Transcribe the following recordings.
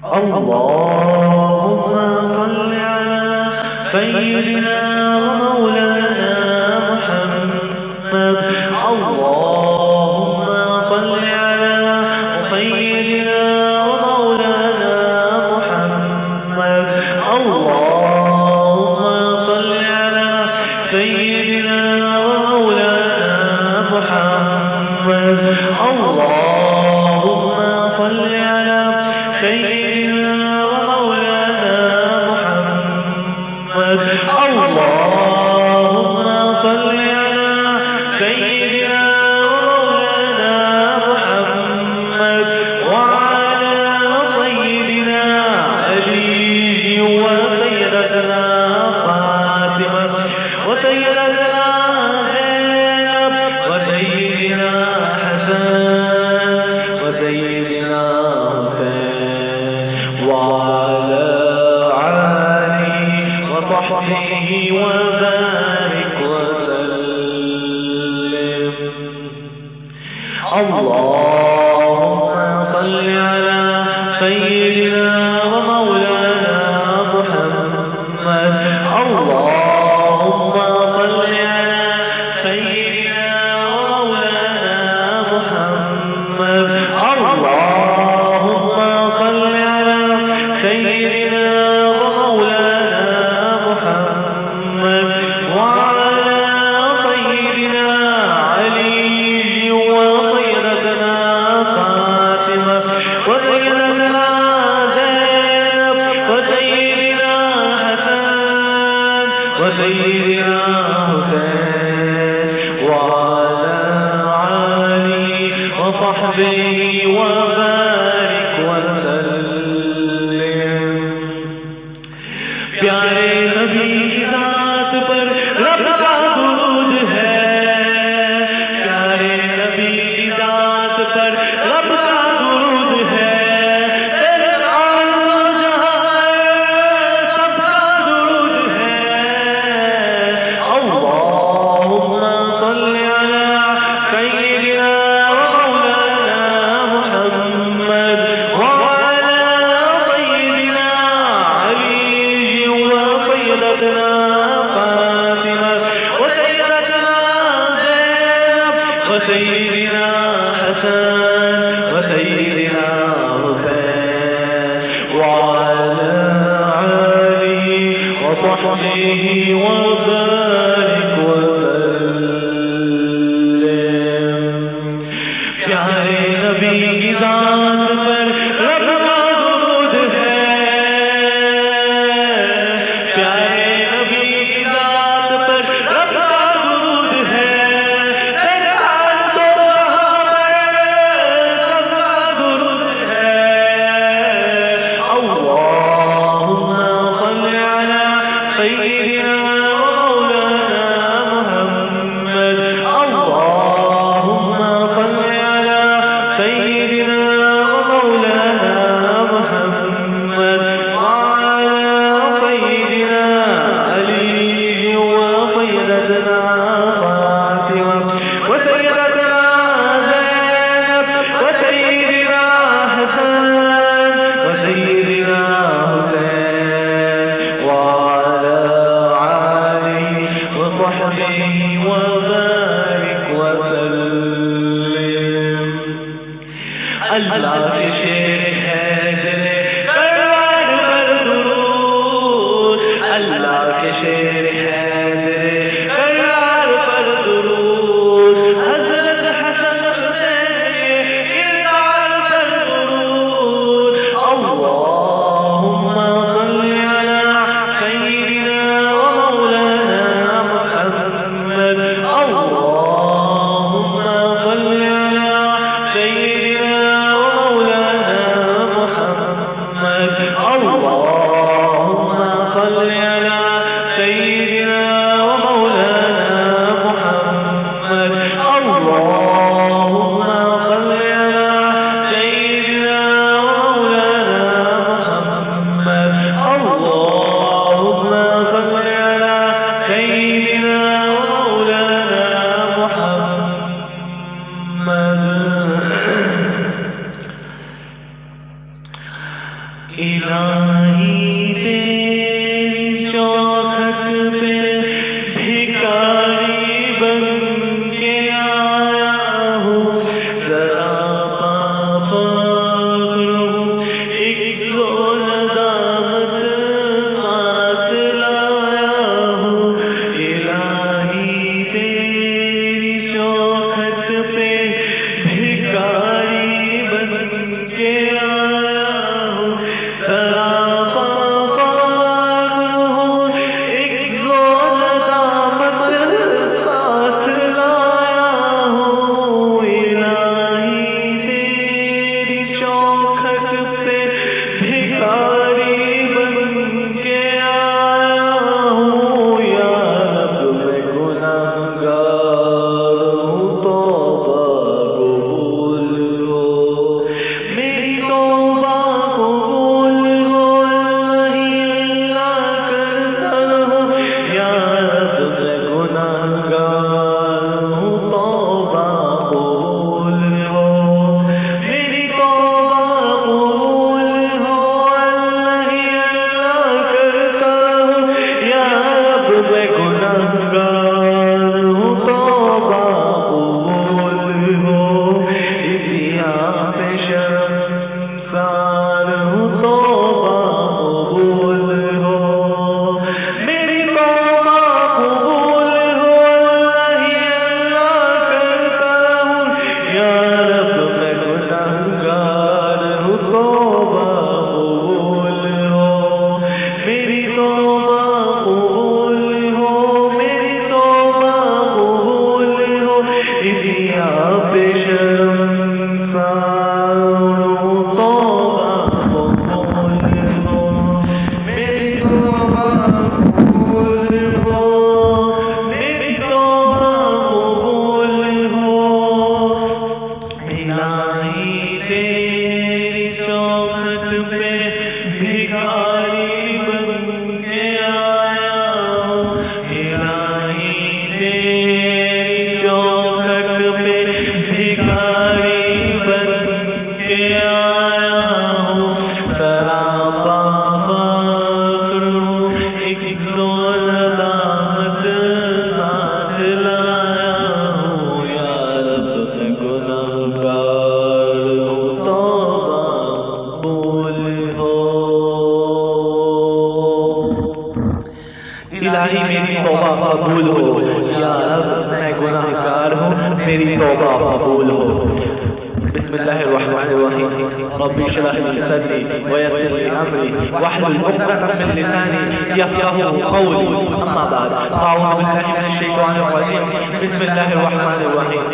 اللهم صل على سيدنا ومولانا محمد. اللهم صل على سيدنا ومولانا محمد. اللهم صل على سيدنا ومولانا محمد. اللهم صل على سيدنا ومولانا محمد. اللهم صل على سيدنا ومولانا محمد وعلى سيدنا علي وسيدتنا فاطمة وسيدتنا زينب وسيدنا حسن وسيدنا حسين وعلى آله وصحبه وبارك وسلم. اللهم صل على سيدنا ومولانا محمد. اللهم صل على سيدنا ومولانا محمد. اللهم صل على سيدنا ومولانا محمد وعلى سيدنا علي وسيدتنا فاطمة وسيدتنا زينب وسيدنا حسن وسيدنا حسين وعلى آله وصحبه وبارك وسلم. پیارے نبی کی ذات پر رب کا درود ہے. پیارے نبی کی ذات پر رب کا درود ہے. تیرے عالم جہاں سب کا درود ہے. اللهم صل على سيدنا ومولانا محمد وعلى سيدنا علي وسيدتنا فاطمة وسيدتنا زينب وسيدنا حسن وسيدنا حسين وعلى آله وصحبه وبارك وسلم. پیارے نبی کی ذات پر رب کا درود ہے. پیارے نبی کی ذات پر رب کا درود ہے. سرکار دو جہاں پر سب کا درود ہے. اللهم صل على سيدنا ومولانا محمد. اللهم صل على سيدنا ومولانا محمد وعلى سيدنا علي وسيدتنا فاطمة وسيدتنا زينب وسيدنا حسن وسيدنا حسين وعلى آله وصحبه وبارك وسلم. اللہ کے شیر حیدر کرار پر درود. اللہ کے شیر حیدر کرار پر درود. حضرت حسن حسین کردار پر درود. اللهم صل على سيدنا ومولانا محمد. اللهم صل على سيدنا ومولانا محمد. اللهم صل على سيدنا الہی تیری چوکھٹ پہ بھکاری بن کے آیا ہوں، سراپا فخر ہوں، ایک زور دامت ساتھ لایا ہوں، الہی تیری چوکھٹ پہ بھکاری بن کے آیا ہوں، سراپا فخر ہوں، ایک زور دامت ساتھ لایا ہوں، الہی تیری چوکھٹ پہ بھکاری بن کے آیا ہوں، یا رب میں گنہگار ہوں، توبہ قبول ہو، میری توبہ قبول ہو، اللہ کرتا رہو، یا رب میں گنہگار ہوں، توبہ قبول ہو، میری توبہ قبول ہو، اللہ کرتا رہو، یا رب میں گنہگار ہوں، توبہ قبول ہو، اسی آپ پہ شرمسار ہوں، توبہ قبول ہو، میری توبہ قبول ہو، اللہ کرتا ہوں، یا رب میں گنہگار ہوں، توبہ قبول ہو، میری توبہ قبول ہو، میری توبہ قبول ہو، اسی آپ پہ شرمسار ہوں، توبہ قبول ہو، میری توبہ قبول ہو، میری توبہ قبول ہو، الہی تیری چوکھٹ پہ بھکاری بن کے آیا ہوں، الہی تیری چوکھٹ پہ بھکاری بن کے آیا ہوں، سراپا فخر ہوں، ایک زور دامت ساتھ لایا ہوں، یا رب میں گنہگار ہوں، توبہ قبول ہو، الہی میری توبہ قبول ہو، یا رب میں گنہگار ہوں، میری توبہ قبول ہو، بسم اللہ الرحمن الرحیم، رب اشرح لي صدری ويسر لي امری واحلل عقدۃ من لسانی یفقهوا قولی، اما بعد، اعوذ باللہ من الشیطان الرجیم، بسم اللہ الرحمن الرحیم،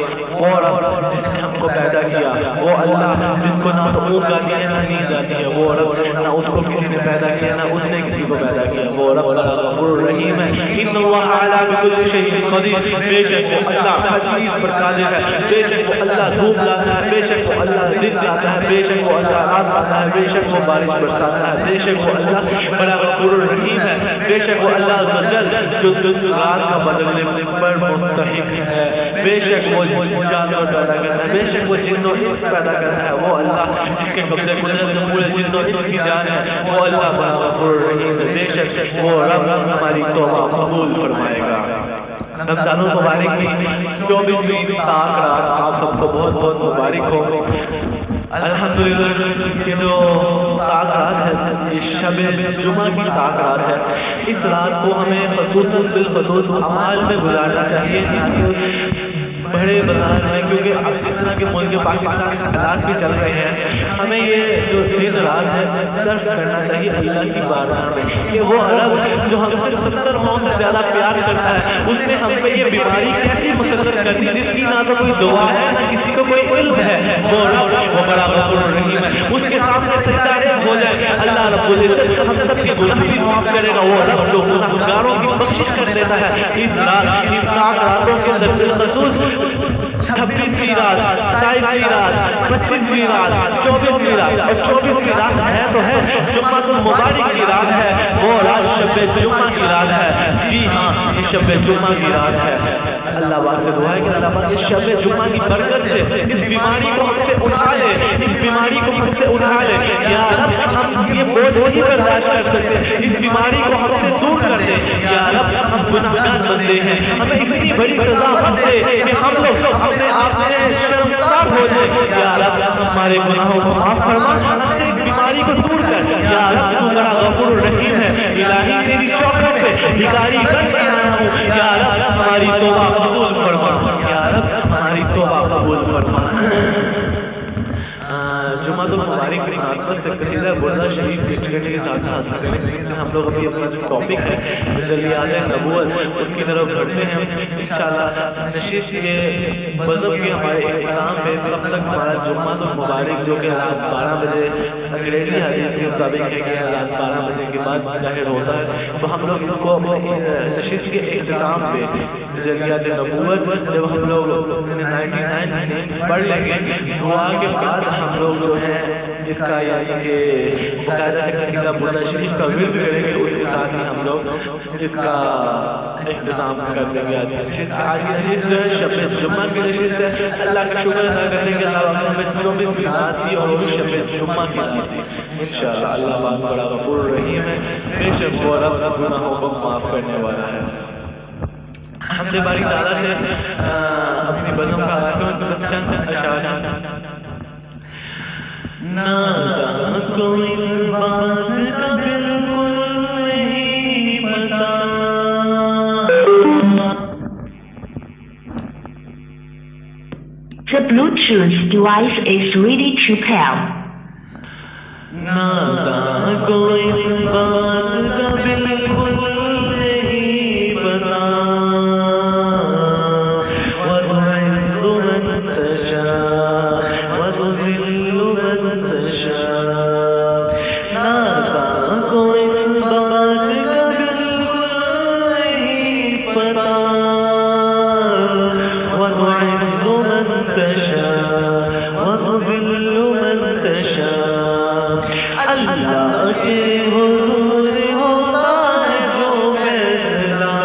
وہ رب جس نے ہم کو پیدا کیا، وہ اللہ جس کو نہ تو اونگ آتی ہے نہ نیند آتی ہے، وہ رب نہ اس کو کسی نے پیدا کیا نہ اس نے کسی کو پیدا کیا، وہ رب غفور الرحیم ہے، ان اللہ علی بکل شیء قدیر، بے شک وہ اللہ ہر چیز پر قادر ہے، بے شک وہ اللہ دھوپ لاتا ہے، بے شک وہ اللہ دن لاتا ہے، بے شک وہ اللہ رات لاتا ہے، بے شک وہ بارش برساتا ہے، بے شک وہ اللہ بڑا غفور الرحیم ہے، بے شک وہ اللہ عزوجل جو دن رات کا بدلنے پر مستحق ہے، بے شک وہ جانور پیدا کرتا ہے، بے شک وہ جن و انس پیدا کرتا ہے، وہ اللہ جس کے قبضے قدرت میں پورے جن و انس کی جان ہے، وہ اللہ بڑا غفور الرحیم ہے، بے شک وہ رب ہماری توبہ قبول فرمائے گا۔ رمضان المبارک کی 24ویں طاق رات آپ سب کو بہت بہت مبارک ہو۔ الحمدللہ یہ جو طاق رات ہے یہ شب جمعہ کی طاق رات ہے، اس رات کو ہمیں خصوصاً بالخصوص اعمال میں گزارنا چاہیے، بڑے بازار میں، کیونکہ اب جس طرح کے ملک پاکستان کے حالات بھی چل رہے ہیں، ہمیں یہ جو دن رات ہے صرف کرنا چاہیے اللہ کی بارگاہ میں کہ وہ رب جو ہم سے 70 ماہ سے زیادہ پیار کرتا ہے، اس نے ہم پہ یہ بیماری کیسی مسلط کر دی جس کی نہ تو کوئی دعا ہے نہ کسی کو کوئی علم ہے، وہ رب وہ بڑا غفور الرحیم ہے، اس کے سامنے سجدہ ریز ہو جائے، اللہ رب العزت ہم سب کی گناہ بھی معاف کرے گا، وہ رب جو گناہگاروں کی بخشش کر دیتا ہے۔ اس رات ان طاق راتوں کے اندر بالخصوص 26ویں رات، 27ویں رات، 25ویں رات، 24ویں رات، اور 24ویں رات ہے تو ہے جمعہ المبارک کی رات ہے، وہ رات شب جمعہ کی رات ہے، جی ہاں یہ شب جمعہ کی رات ہے۔ اللہ پاک سے دعا ہے کہ اللہ پاک اس شب جمعہ کی برکت سے اس بیماری کو ہم سے اٹھا لے، اس بیماری کو ہم سے اٹھا لے، یا رب ہم یہ بوجھ نہیں برداشت کر سکتے، اس بیماری کو ہم سے دور کر دے یا رب، ہم گناہگار بندے ہیں، ہمیں اتنی بڑی سزا مت دے کہ ہم لوگ اپنے آپ میں شرمسار ہو جائیں، یا رب ہمارے گناہوں کو معاف فرما، ہم سے اس بیماری کو دور کر، یا رب تو بڑا غفور رحیم ہے، الہی تیری چوکھٹ پہ بھکاری بن کے آیا ہوں، یا رب ہماری توبہ قبول فرما، یا رب ہماری توبہ قبول فرما۔ جمعہ المبارک کی مناسبت سے قصیدہ بردہ شریف ڈسٹرکٹ کے ساتھ حاصل کریں، لیکن ہم لوگ ابھی اپنا جو ٹاپک ہے تجلیات نبوت اس کی طرف بڑھتے ہیں انشاءاللہ۔ نشست کے بزم کے ہمارے اختتام پہ تب تک ہمارا جمعہ المبارک جو کہ رات 12 بجے انگریزی حدیث کے مطابق ہے کہ رات 12 بجے کے بعد ظاہر ہوتا ہے، تو ہم لوگ اس کو نشست کے اختتام پہ تجلیات نبوت جب ہم لوگ 99 پڑھ لیں گے، دعا کے بعد ہم لوگ جو ہے اس کا یعنی کہ باقاعدہ سے قصیدہ بردہ شریف کا ورد کریں گے، اس کے ساتھ ہی ہم لوگ اس کا اختتام کر دیں گے۔ آج کی نشست جو ہے شب جمعہ کی نشست ہے، اللہ کا شکر ادا کرنے کے علاوہ ہمیں 24 کی رات دی اور شب جمعہ کی رات دی انشاءاللہ۔ اللہ پاک بڑا غفور رحیم ہے، بے شک وہ رب گناہوں کو معاف کرنے والا ہے۔ حمد باری تعالیٰ سے اپنی بزم کا آغاز کریں، بس چند اشعار۔ ناگاہ کو اس بات کا بالکل نہیں پتا، The Bluetooth device is ready to pair. ناگاہ کو اس بات کا بالکل نہیں پتا، وتعز من تشاء وتذل من تشاء۔ ناگاہ کو اس بات کا بالکل نہیں پتا، وتعز من تشاء وتذل من تشاء۔ اللہ کے حضور ہوتا ہے جو فیصلہ،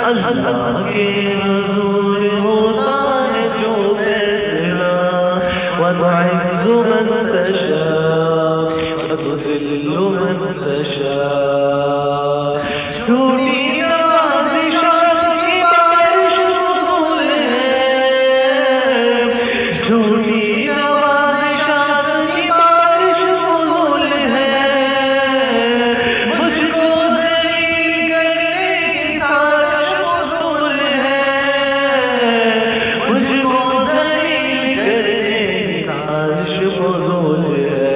اللہ کے حضور ہوتا ہے جو فیصلہ، وتعز من تشاء وتذل من تشاء۔ جھوٹی نوازشات کی بارش فضول ہے، جھوٹی نوازشات کی بارش فضول ہے، مجھ کو ذلیل کرنے کی سازش فضول ہے، مجھ کو ذلیل کرنے کی سازش فضول ہے۔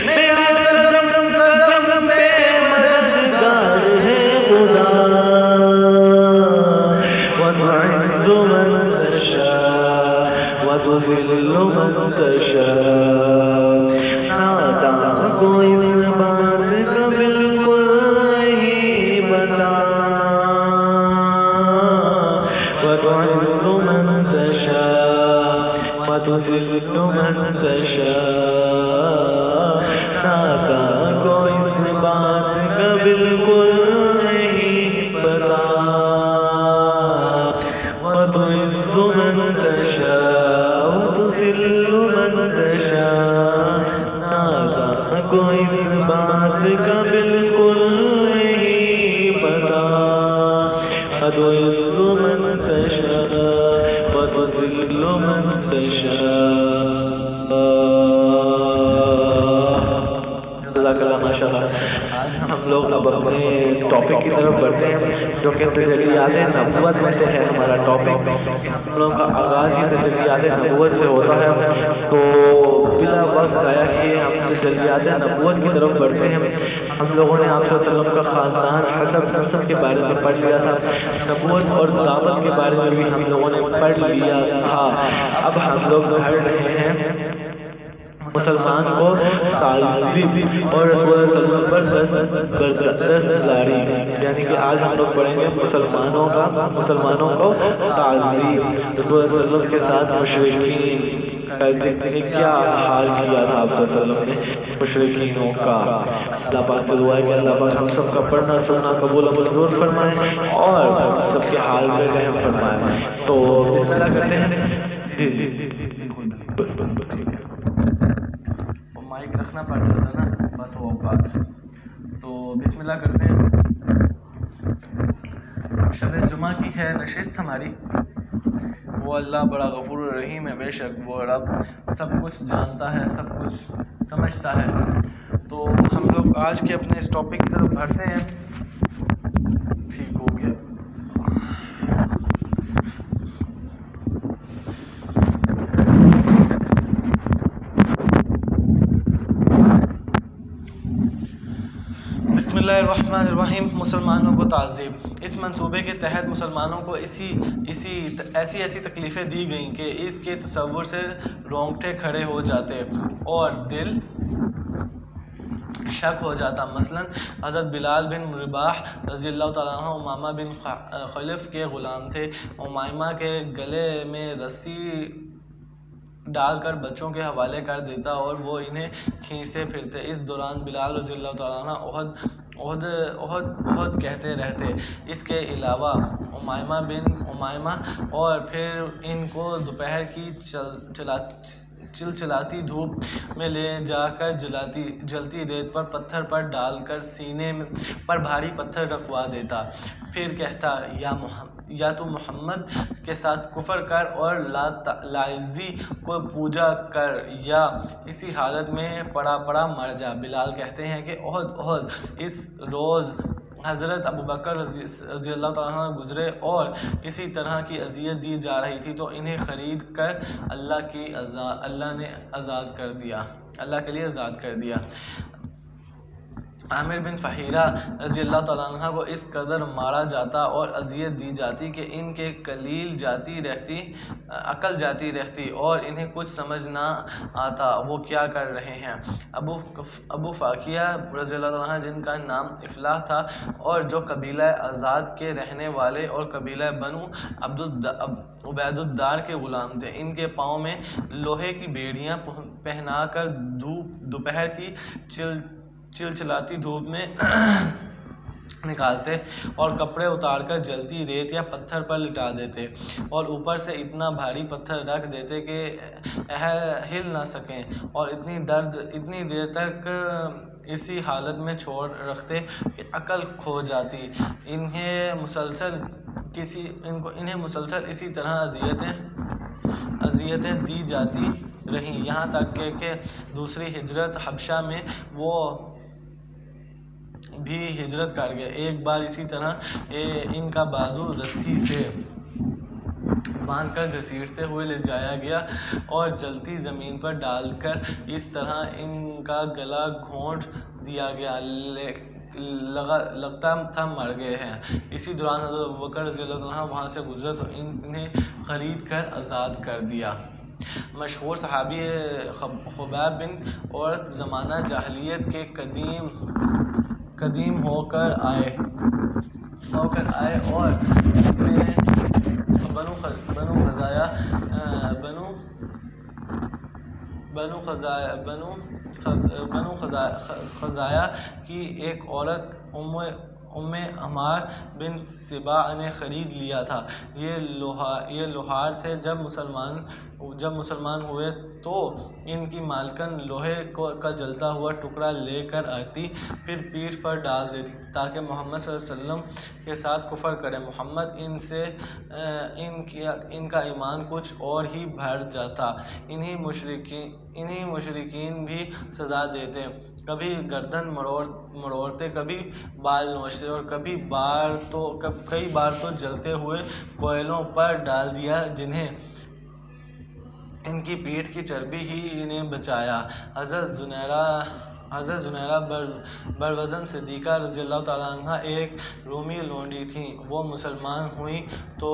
میرا قدم قدم پہ مددگار ہے خدا، وتعز من تشاء وتذل من تشاء۔ ناگاہ کو اس بات کا بالکل نہیں پتا، وتعز من تشاء وتذل من تشاء۔ ناگاہ کو اس بات کا بالکل نہیں پتا، وتعز من تشاء وتذل من تشاء۔ ناگاہ کو اس بات کا بالکل نہیں پتا، وتعز من تشاء وتذل من تشاء۔ ماشاءاللہ ہم لوگ اب اپنے ٹاپک کی طرف بڑھتے ہیں جو کہ تجلیات نبوت میں سے ہے ہمارا ٹاپک۔ ہم لوگ کا آغاز ہی تجلیات نبوت سے ہوتا ہے، تو بلا وقت ضائع کیے ہم تجلیات نبوت کی طرف بڑھتے ہیں۔ ہم لوگوں نے آپ صلی اللہ علیہ وسلم کا خاندان حسب نسب کے بارے میں پڑھ لیا تھا، نبوت اور دعوت کے بارے میں بھی ہم لوگوں نے پڑھ لیا تھا۔ اب ہم لوگ پڑھ رہے ہیں مسلمان کو تعظیم اور رسول اللہ صلی اللہ علیہ وسلم پر 10 گزاری، یعنی کہ آج ہم لوگ پڑھیں گے مسلمانوں کو تعظیم، رسول اللہ صلی اللہ علیہ وسلم کے ساتھ مشرکین کیا حال کیا تھا آپ صلی اللہ علیہ وسلم نے مشرکینوں کا۔ اللہ پاک سے دعا ہے کہ اللہ پاک ہم سب کا پڑھنا سننا قبول و منظور فرمائے اور سب کے حال میں رحم فرمائے۔ تو بسم اللہ کرتے ہیں۔ مائک رکھنا پڑتا تھا نا۔ بس اوقات. تو بسم اللہ کرتے ہیں. شب جمعہ کی ہے نشست ہماری. وہ اللہ بڑا غفور الرحیم ہے، بے شک وہ رب سب کچھ جانتا ہے، سب کچھ سمجھتا ہے. تو ہم لوگ آج کے اپنے اس ٹاپک کی طرف بڑھتے ہیں. ٹھیک ہو گیا. بسم اللہ الرحمن الرحیم. مسلمانوں کو تعذیب. اس منصوبے کے تحت مسلمانوں کو ایسی تکلیفیں دی گئیں کہ اس کے تصور سے رونگٹے کھڑے ہو جاتے اور دل شک ہو جاتا. مثلا حضرت بلال بن رباح رضی اللہ تعالیٰ عنہ امامہ بن خلف کے غلام تھے. امامہ کے گلے میں رسی ڈال کر بچوں کے حوالے کر دیتا اور وہ انہیں کھینچتے پھرتے. اس دوران بلال رضی اللہ تعالیٰ عنہ احد کہتے رہتے. اس کے علاوہ امامہ اور پھر ان کو دوپہر کی چلچلاتی دھوپ میں لے جا کر جلتی ریت پر پتھر پر ڈال کر سینے پر بھاری پتھر رکھوا دیتا. پھر کہتا یا تو محمد کے ساتھ کفر کر اور لاتعزی کو پوجا کر یا اسی حالت میں پڑا مر جا. بلال کہتے ہیں کہ احد اس روز حضرت ابوبکر رضی اللہ تعالیٰ عنہ گزرے اور اسی طرح کی اذیت دی جا رہی تھی تو انہیں خرید کر اللہ کے لیے آزاد کر دیا. عامر بن فہیرہ رضی اللہ تعالیٰ عنہ کو اس قدر مارا جاتا اور اذیت دی جاتی کہ ان کے عقل جاتی رہتی اور انہیں کچھ سمجھ نہ آتا وہ کیا کر رہے ہیں. ابو فاقیہ رضی اللہ تعالیٰ عنہ جن کا نام افلاح تھا اور جو قبیلہ آزاد کے رہنے والے اور قبیلہ بنو عبید الدار کے غلام تھے. ان کے پاؤں میں لوہے کی بیڑیاں پہنا کر دوپہر کی چلچلاتی دھوپ میں نکالتے اور کپڑے اتار کر جلتی ریت یا پتھر پر لٹا دیتے اور اوپر سے اتنا بھاری پتھر رکھ دیتے کہ ہل نہ سکیں اور اتنی دیر تک اسی حالت میں چھوڑ رکھتے کہ عقل کھو جاتی. انہیں مسلسل اسی طرح اذیتیں دی جاتی رہیں یہاں تک کہ دوسری ہجرت حبشہ میں وہ بھی ہجرت کر گئے. ایک بار اسی طرح ان کا بازو رسی سے باندھ کر گھسیٹتے ہوئے لے جایا گیا اور جلتی زمین پر ڈال کر اس طرح ان کا گلا گھونٹ دیا گیا. لگتا تھا مر گئے ہیں. اسی دوران حضرت ابوبکر رضی اللہ عنہ وہاں سے گزرے تو انہیں خرید کر آزاد کر دیا. مشہور صحابی خبیب بن عورت زمانہ جاہلیت کے قدیم ہو کر آئے اور بنو خزایا کی ایک عورت ام عمار بن سبا نے خرید لیا تھا. یہ لوہار تھے. جب مسلمان ہوئے تو ان کی مالکن لوہے کا جلتا ہوا ٹکڑا لے کر آتی پھر پیٹھ پر ڈال دیتی تاکہ محمد صلی اللہ علیہ وسلم کے ساتھ کفر کرے. محمد ان کا ایمان کچھ اور ہی بڑھ جاتا. انہی مشرکین بھی سزا دیتے. کبھی گردن مروڑتے، کبھی بال نوچتے اور کئی بار تو جلتے ہوئے کوئلوں پر ڈال دیا جنہیں ان کی پیٹھ کی چربی ہی انہیں بچایا. حضرت زنیرہ بروزن صدیقہ رضی اللہ تعالیٰ عنہ ایک رومی لونڈی تھیں. وہ مسلمان ہوئیں تو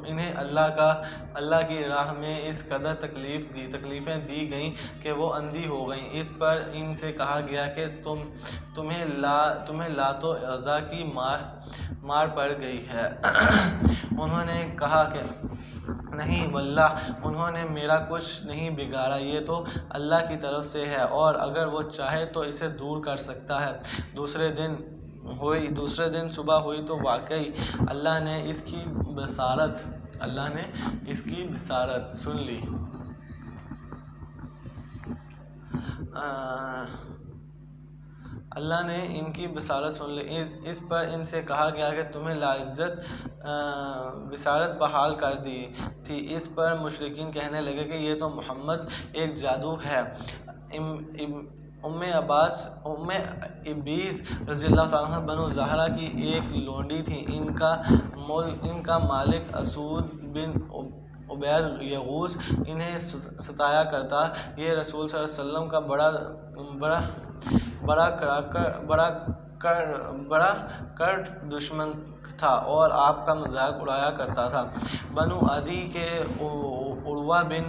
انہیں اللہ کی راہ میں اس قدر تکلیفیں دی گئیں کہ وہ اندھی ہو گئیں. اس پر ان سے کہا گیا کہ تمہیں لات و عزیٰ کی مار پڑ گئی ہے. انہوں نے کہا کہ نہیں واللہ انہوں نے میرا کچھ نہیں بگاڑا، یہ تو اللہ کی طرف سے ہے اور اگر وہ چاہے تو اسے دور کر سکتا ہے. دوسرے دن صبح ہوئی تو واقعی اللہ نے اس کی بصارت سن لی. اللہ نے ان کی بصارت سن لی۔ اس پر ان سے کہا گیا کہ تمہیں لاعزت بصارت بحال کر دی تھی۔ اس پر مشرکین کہنے لگے کہ یہ تو محمد ایک جادو ہے۔ ام ابیس رضی اللہ تعالیٰ عنہ بنو زہرہ کی ایک لونڈی تھی۔ ان کا مالک اسود بن عبید یغوث انہیں ستایا کرتا۔ یہ رسول صلی اللہ علیہ وسلم کا بڑا کرد دشمن تھا اور آپ کا مذاق اڑایا کرتا تھا۔ بنو عدی کے عروہ بن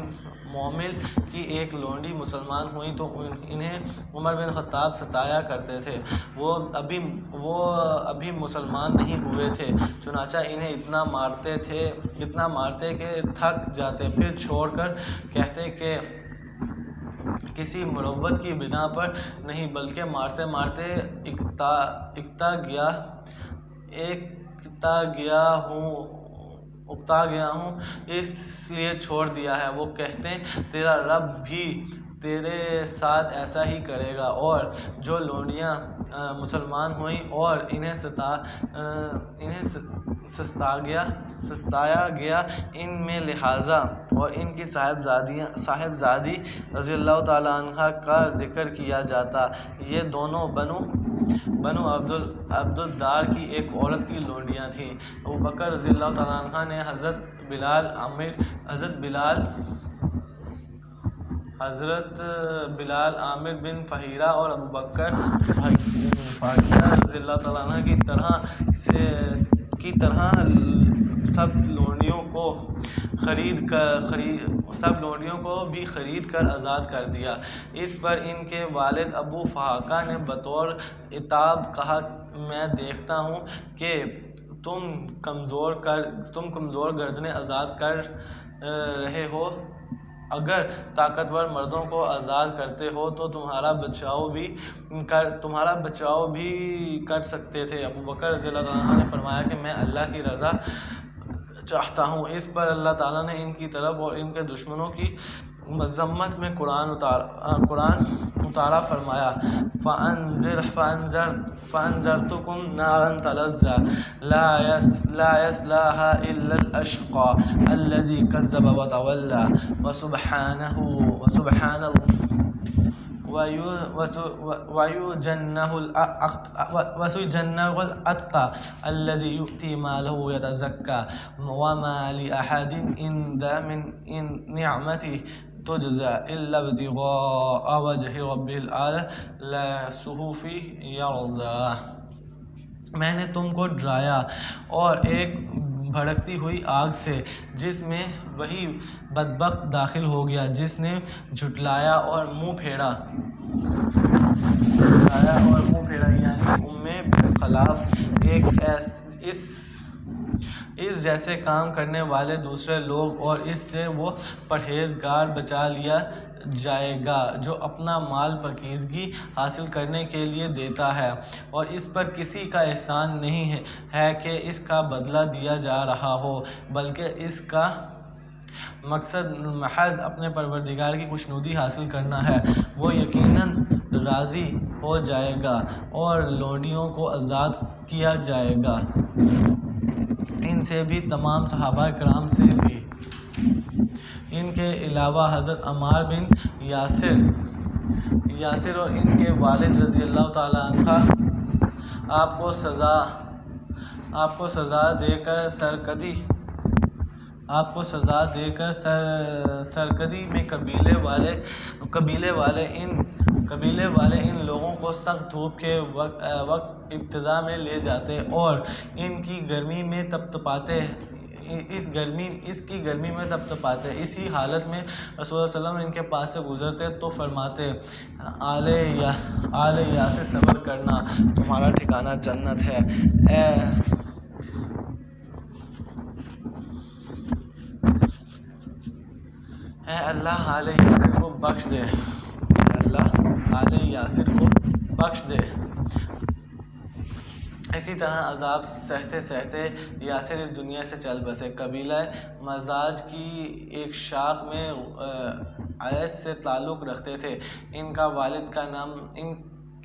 معمل کی ایک لونڈی مسلمان ہوئی تو انہیں عمر بن خطاب ستایا کرتے تھے۔ وہ ابھی مسلمان نہیں ہوئے تھے، چنانچہ انہیں اتنا مارتے کہ تھک جاتے، پھر چھوڑ کر کہتے کہ کسی مروت کی بنا پر نہیں، بلکہ مارتے مارتے اکتا گیا ہوں اس لیے چھوڑ دیا ہے۔ وہ کہتے تیرا رب بھی تیرے ساتھ ایسا ہی کرے گا۔ اور جو لونڈیاں مسلمان ہوئیں اور انہیں ستایا گیا، ان میں لہٰذا اور ان کی صاحبزادی رضی اللہ تعالیٰ عنہ کا ذکر کیا جاتا۔ یہ دونوں بنو عبد الدار کی ایک عورت کی لونڈیاں تھیں۔ ابوبکر رضی اللہ تعالیٰ عنہ نے حضرت بلال عامر بن فہیرہ اور ابوبکر فاقیہ رضی اللہ تعالیٰ عنہ کی طرح سب لونڈیوں کو بھی خرید کر آزاد کر دیا۔ اس پر ان کے والد ابو فحاقہ نے بطور عتاب کہا، میں دیکھتا ہوں کہ تم کمزور گردنیں آزاد کر رہے ہو۔ اگر طاقتور مردوں کو آزاد کرتے ہو تو تمہارا بچاؤ بھی کر سکتے تھے۔ ابوبکر رضی اللہ عنہ نے فرمایا کہ میں اللہ کی رضا چاہتا ہوں۔ اس پر اللہ تعالیٰ نے ان کی طرف اور ان کے دشمنوں کی مذمت میں قرآن اتارا فرمایا، فَأَنذَرْتُكُمْ نَارًا تَلَظَّىٰ لَا يَصْلَاهَا إِلَّا الْأَشْقَى الَّذِي كَذَّبَ وَتَوَلَّىٰ وَسُيُجَنَّبُهَا الْأَتْقَى الَّذِي يُؤْتِي مَالَهُ يَتَزَكَّىٰ وَمَا لِأَحَدٍ عِندَهُ مِن نِّعْمَةٍ تُجْزَىٰ إِلَّا ابْتِغَاءَ وَجْهِ رَبِّهِ الْأَعْلَىٰ لَسَوْفَ يَرْضَىٰ۔ میں نے تم کو ڈرایا اور ایک بھڑکتی ہوئی آگ سے جس میں وہی بدبخت داخل ہو گیا جس نے جھٹلایا اور منہ پھیرا، یعنی خلاف اس جیسے کام کرنے والے دوسرے لوگ، اور اس سے وہ پرہیزگار بچا لیا جائے گا جو اپنا مال پاکیزگی حاصل کرنے کے لیے دیتا ہے، اور اس پر کسی کا احسان نہیں ہے کہ اس کا بدلہ دیا جا رہا ہو، بلکہ اس کا مقصد محض اپنے پروردگار کی خوشنودی حاصل کرنا ہے۔ وہ یقیناً راضی ہو جائے گا اور لونڈیوں کو آزاد کیا جائے گا، ان سے بھی، تمام صحابہ کرام سے بھی۔ ان کے علاوہ حضرت عمار بن یاسر اور ان کے والد رضی اللہ تعالیٰ عنہ آپ کو سزا دے کر سرکدی میں قبیلے والے ان لوگوں کو سخت دھوپ کے وقت ابتدا میں لے جاتے اور ان کی گرمی میں تپتپاتے۔ اسی حالت میں رسول اللہ صلی اللہ علیہ وسلم ان کے پاس سے گزرتے تو فرماتے، آل یاسر صبر کرنا، تمہارا ٹھکانہ جنت ہے۔ اے اللہ آل یاسر کو بخش دے، اسی طرح عذاب سہتے سہتے یاسر اس دنیا سے چل بسے۔ قبیلہ مزاج کی ایک شاخ میں عیس سے تعلق رکھتے تھے۔ ان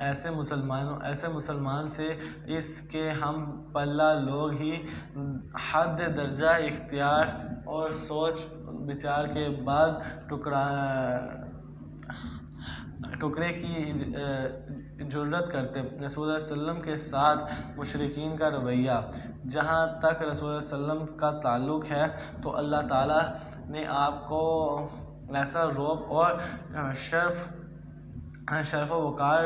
ایسے مسلمان سے اس کے ہم پلہ لوگ ہی حد درجہ اختیار اور سوچ بچار کے بعد ٹکرے کی جرت کرتے۔ رسول اللہ علیہ وسلم کے ساتھ مشرکین کا رویہ، جہاں تک رسول اللہ علیہ وسلم کا تعلق ہے تو اللہ تعالیٰ نے آپ کو ایسا رعب اور شرف و وقار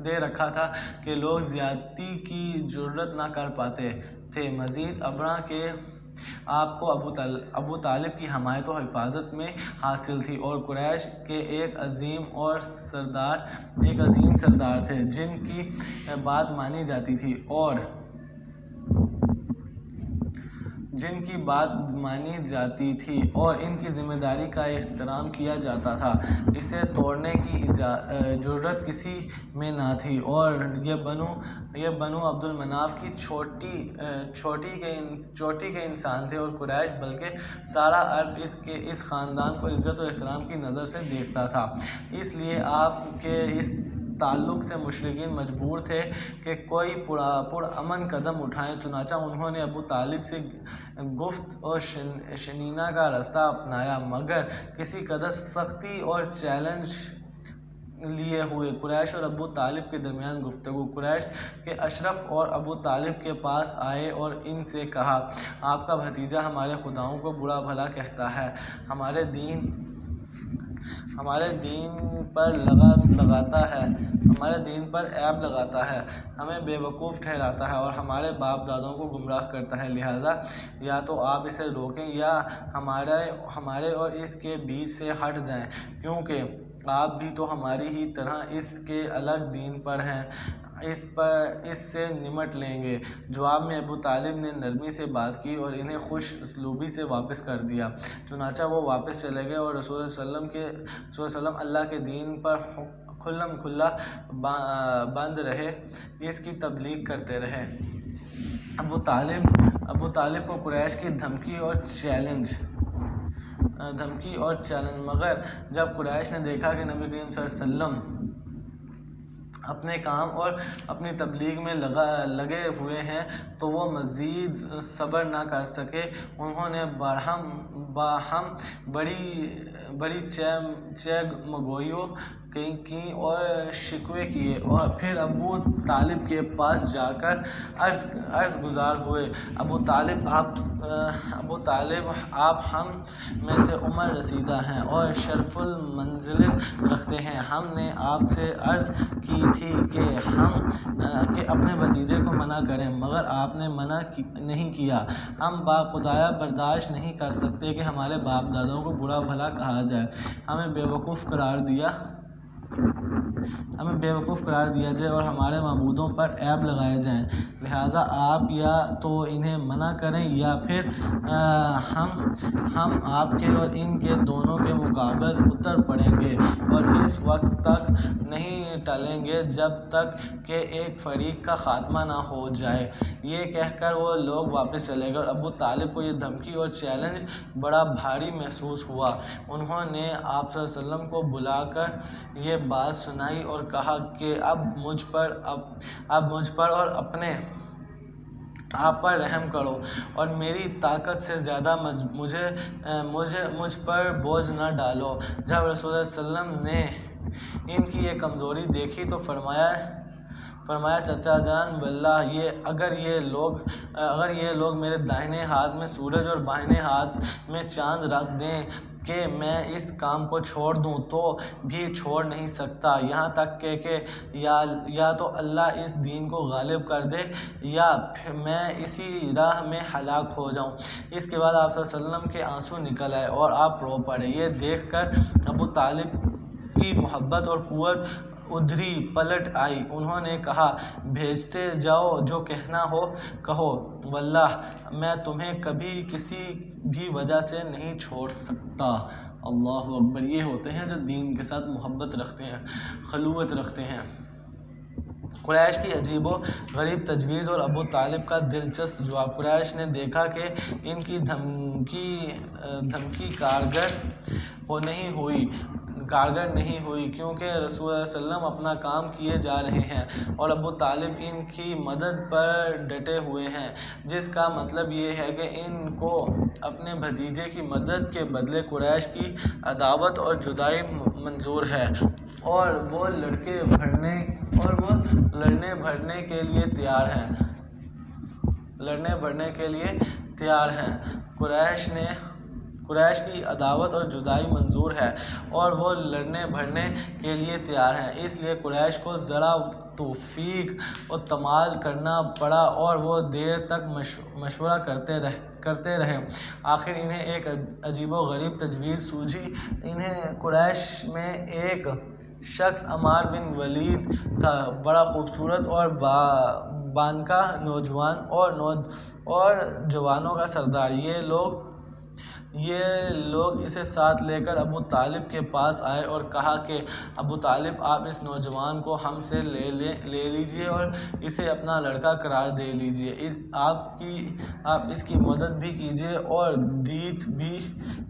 دے رکھا تھا کہ لوگ زیادتی کی جرت نہ کر پاتے تھے۔ مزید ابرہ کے آپ کو ابو طالب کی حمایت و حفاظت میں حاصل تھی، اور قریش کے ایک عظیم سردار تھے جن کی بات مانی جاتی تھی اور ان کی ذمہ داری کا احترام کیا جاتا تھا۔ اسے توڑنے کی جرت کسی میں نہ تھی، اور یہ بنو عبد المناف کی چوٹی کے انسان تھے، اور قریش بلکہ سارا عرب اس خاندان کو عزت و احترام کی نظر سے دیکھتا تھا۔ اس لیے آپ کے اس تعلق سے مشرکین مجبور تھے کہ کوئی پرامن قدم اٹھائیں، چنانچہ انہوں نے ابو طالب سے گفت و شنیدہ کا راستہ اپنایا، مگر کسی قدر سختی اور چیلنج لیے ہوئے قریش اور ابو طالب کے درمیان گفتگو۔ قریش کے اشراف اور ابو طالب کے پاس آئے اور ان سے کہا، آپ کا بھتیجا ہمارے خداؤں کو برا بھلا کہتا ہے، ہمارے دین پر عیب لگاتا ہے، ہمیں بے وقوف ٹھہراتا ہے اور ہمارے باپ دادوں کو گمراہ کرتا ہے، لہٰذا یا تو آپ اسے روکیں یا ہمارے اور اس کے بیچ سے ہٹ جائیں، کیونکہ آپ بھی تو ہماری ہی طرح اس کے الگ دین پر ہیں، اس سے نمٹ لیں گے۔ جواب میں ابو طالب نے نرمی سے بات کی اور انہیں خوش اسلوبی سے واپس کر دیا، چنانچہ وہ واپس چلے گئے اور رسول اللہ صلی اللہ علیہ وسلم اللہ کے دین پر کھلم کھلا بند رہے، اس کی تبلیغ کرتے رہے۔ ابو طالب کو قریش کی دھمکی اور چیلنج، مگر جب قریش نے دیکھا کہ نبی کریم صلی اللہ علیہ وسلم اپنے کام اور اپنی تبلیغ میں لگے ہوئے ہیں تو وہ مزید صبر نہ کر سکے۔ انہوں نے باہم بڑی چیغ کی اور شکوے کیے، اور پھر ابو طالب کے پاس جا کر عرض گزار ہوئے، ابو طالب آپ ہم میں سے عمر رسیدہ ہیں اور شرف المنزلت رکھتے ہیں، ہم نے آپ سے عرض کی تھی کہ اپنے بھتیجے کو منع کریں، مگر آپ نے منع نہیں کیا، ہم باخدایا برداشت نہیں کر سکتے کہ ہمارے باپ دادوں کو برا بھلا کہا جائے، ہمیں بے وقوف قرار دیا جائے اور ہمارے معبودوں پر عیب لگائے جائیں، لہٰذا آپ یا تو انہیں منع کریں یا پھر ہم آپ کے اور ان کے دونوں کے مقابل اتر پڑیں گے اور اس وقت تک نہیں ٹلیں گے جب تک کہ ایک فریق کا خاتمہ نہ ہو جائے۔ یہ کہہ کر وہ لوگ واپس چلے گئے اور ابو طالب کو یہ دھمکی اور چیلنج بڑا بھاری محسوس ہوا۔ انہوں نے آپ صلی اللہ علیہ وسلم کو بلا کر یہ بات سنائی اور کہا کہ اب مجھ پر اور اپنے آپ پر رحم کرو اور میری طاقت سے زیادہ مجھ پر بوجھ نہ ڈالو۔ جب رسول اللہ صلی اللہ علیہ وسلم نے ان کی یہ کمزوری دیکھی تو فرمایا چچا جان واللہ اگر یہ لوگ میرے دائیں ہاتھ میں سورج اور بائیں ہاتھ میں چاند رکھ دیں کہ میں اس کام کو چھوڑ دوں تو بھی چھوڑ نہیں سکتا، یہاں تک کہ یا تو اللہ اس دین کو غالب کر دے یا میں اسی راہ میں ہلاک ہو جاؤں۔ اس کے بعد آپ صلی اللہ علیہ وسلم کے آنسو نکل آئے اور آپ رو پڑے۔ یہ دیکھ کر ابو طالب کی محبت اور قوت ادھری پلٹ آئی، انہوں نے کہا بھیجتے جاؤ، جو کہنا ہو کہو، واللہ میں تمہیں کبھی کسی بھی وجہ سے نہیں چھوڑ سکتا۔ اللہ اکبر! یہ ہوتے ہیں جو دین کے ساتھ محبت رکھتے ہیں، خلوت رکھتے ہیں۔ قریش کی عجیب و غریب تجویز اور ابو طالب کا دلچسپ جواب۔ قریش نے دیکھا کہ ان کی دھمکی کارگر نہیں ہوئی، کارگر نہیں ہوئی، کیونکہ رسول اللہ صلی اللہ علیہ وسلم اپنا کام کیے جا رہے ہیں اور ابو طالب ان کی مدد پر ڈٹے ہوئے ہیں، جس کا مطلب یہ ہے کہ ان کو اپنے بھتیجے کی مدد کے بدلے قریش کی عداوت اور جدائی منظور ہے، اور وہ لڑنے بھرنے کے لیے تیار ہیں۔ قریش کی عداوت اور جدائی منظور ہے اور وہ لڑنے بھرنے کے لیے تیار ہیں، اس لیے قریش کو ذرا توفیق و تمال کرنا پڑا اور وہ دیر تک مشورہ کرتے رہے۔ آخر انہیں ایک عجیب و غریب تجویز سوجھی۔ انہیں قریش میں ایک شخص عمار بن ولید تھا، بڑا خوبصورت اور بانکا نوجوان اور جوانوں کا سردار۔ یہ لوگ اسے ساتھ لے کر ابو طالب کے پاس آئے اور کہا کہ ابو طالب، آپ اس نوجوان کو ہم سے لے لیجئے اور اسے اپنا لڑکا قرار دے لیجئے۔ آپ اس کی مدد بھی کیجئے اور دیت بھی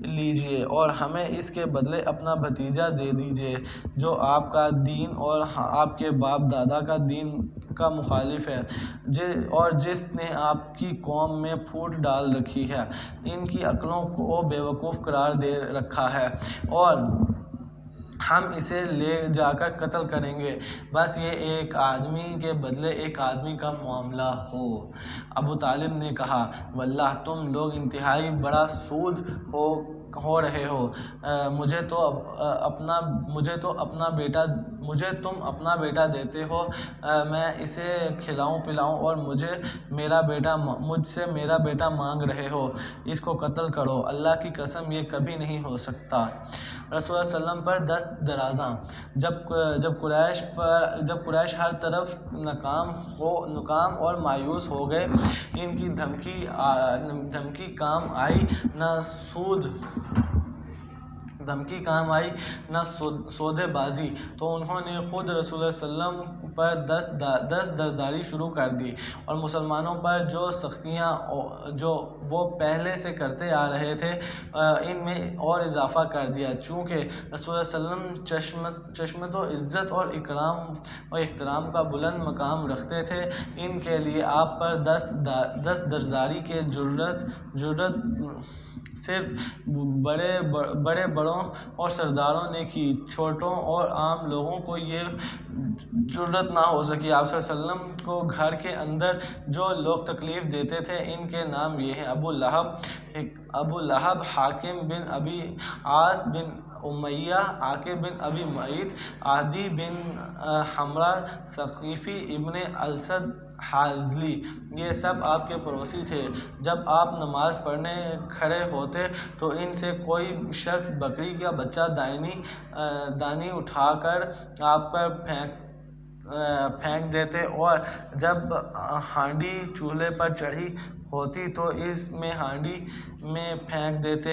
لیجئے اور ہمیں اس کے بدلے اپنا بھتیجا دے دیجئے جو آپ کا دین اور آپ کے باپ دادا کا دین کا مخالف ہے اور جس نے آپ کی قوم میں پھوٹ ڈال رکھی ہے، ان کی عقلوں کو بے وقوف قرار دے رکھا ہے، اور ہم اسے لے جا کر قتل کریں گے، بس یہ ایک آدمی کے بدلے ایک آدمی کا معاملہ ہو۔ ابو طالب نے کہا، واللہ تم لوگ انتہائی بڑا سود ہو رہے ہو، مجھے تم اپنا بیٹا دیتے ہو، میں اسے کھلاؤں پلاؤں اور مجھ سے میرا بیٹا مانگ رہے ہو، اس کو قتل کرو، اللہ کی قسم یہ کبھی نہیں ہو سکتا۔ رسول اللہ صلی اللہ علیہ وسلم پر دست درازاں۔ جب قریش ہر طرف ناکام اور مایوس ہو گئے، ان کی دھمکی کام آئی نہ سودے بازی، تو انہوں نے خود رسول اللہ صلی اللہ علیہ وسلم پر دست درداری شروع کر دی اور مسلمانوں پر جو سختیاں جو وہ پہلے سے کرتے آ رہے تھے ان میں اور اضافہ کر دیا۔ چونکہ رسول اللہ صلی اللہ علیہ وسلم چشمت و عزت اور احترام کا بلند مقام رکھتے تھے، ان کے لیے آپ پر دست درداری کی جرات صرف بڑوں اور سرداروں نے کی، چھوٹوں اور عام لوگوں کو یہ جرات نہ ہو سکی۔ آپ صلی اللہ علیہ وسلم کو گھر کے اندر جو لوگ تکلیف دیتے تھے ان کے نام یہ ہیں: ابو لہب، حاکم بن ابی عاص بن امیہ، عاقب بن ابی معیط، عدی بن حمرہ ثقیفی، ابن الاسد حاضلی، یہ سب آپ کے پڑوسی تھے۔ جب آپ نماز پڑھنے کھڑے ہوتے تو ان سے کوئی شخص بکری کا بچہ دانی اٹھا کر آپ پر پھینک دیتے، اور جب ہانڈی چولہے پر چڑھی ہوتی تو اس میں ہانڈی میں پھینک دیتے۔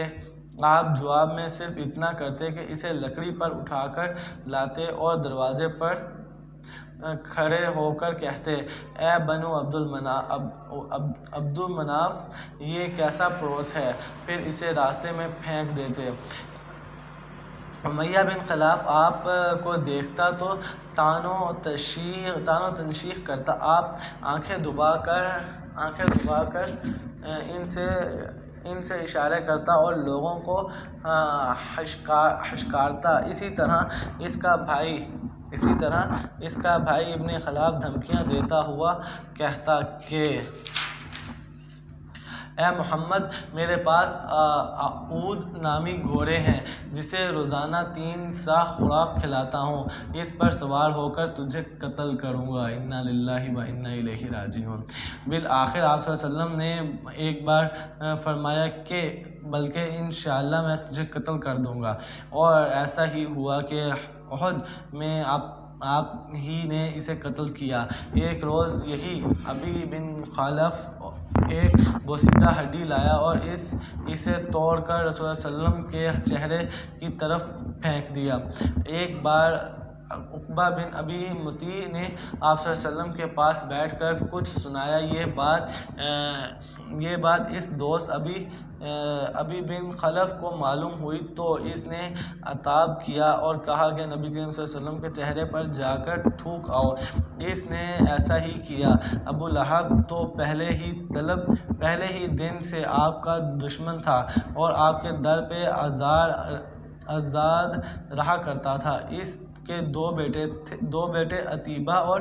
آپ جواب میں صرف اتنا کرتے کہ اسے لکڑی پر اٹھا کر لاتے اور دروازے پر کھڑے ہو کر کہتے: اے بنو عبد المناف، یہ کیسا پڑوس ہے، پھر اسے راستے میں پھینک دیتے۔ امیہ بن خلف آپ کو دیکھتا تو طعن و تنشیخ کرتا، آپ آنکھیں دبا کر ان سے اشارے کرتا اور لوگوں کو ہشکارتا۔ اسی طرح اس کا بھائی ابن خلف دھمکیاں دیتا ہوا کہتا کہ اے محمد، میرے پاس اعود نامی گھوڑے ہیں جسے روزانہ 3 صاع خوراک کھلاتا ہوں، اس پر سوار ہو کر تجھے قتل کروں گا۔ انا للہ و انا الیہ راجعون۔ بالآخر آپ صلی اللہ علیہ وسلم نے ایک بار فرمایا کہ بلکہ انشاءاللہ میں تجھے قتل کر دوں گا، اور ایسا ہی ہوا کہ احد میں آپ ہی نے اسے قتل کیا۔ ایک روز یہی ابی بن خلف ایک بوسیدہ ہڈی لایا اور اسے توڑ کر رسول اللہ صلی اللہ علیہ وسلم کے چہرے کی طرف پھینک دیا۔ ایک بار عقبہ بن ابی معیط نے آپ صلی اللہ علیہ وسلم کے پاس بیٹھ کر کچھ سنایا۔ یہ بات اس دوست ابی ابی بن خلف کو معلوم ہوئی تو اس نے عتاب کیا اور کہا کہ نبی کریم صلی اللہ علیہ وسلم کے چہرے پر جا کر تھوک آؤ۔ اس نے ایسا ہی کیا۔ ابو لہب تو پہلے ہی دن سے آپ کا دشمن تھا اور آپ کے در پہ آزاد رہا کرتا تھا۔ اس کے دو بیٹے عتیبہ اور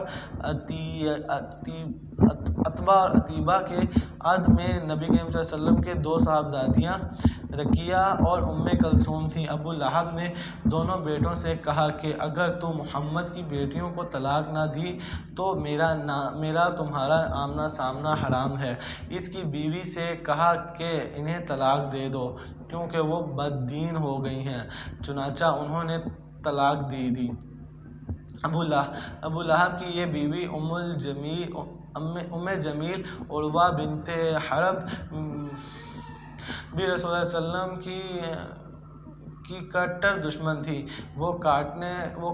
عتبہ کے عد میں نبی کریم صلی اللہ علیہ وسلم کے دو صاحبزادیاں رقیہ اور ام کلثوم تھیں۔ ابو لہب نے دونوں بیٹوں سے کہا کہ اگر تو محمد کی بیٹیوں کو طلاق نہ دی تو میرا تمہارا آمنا سامنا حرام ہے۔ اس کی بیوی سے کہا کہ انہیں طلاق دے دو کیونکہ وہ بد دین ہو گئی ہیں، چنانچہ انہوں نے طلاق دے دی۔ ابو لہب کی یہ بیوی ام جمیل عروہ بنت حرب بھی رسول اللہ صلی اللہ علیہ وسلم کی کٹر دشمن تھی۔ وہ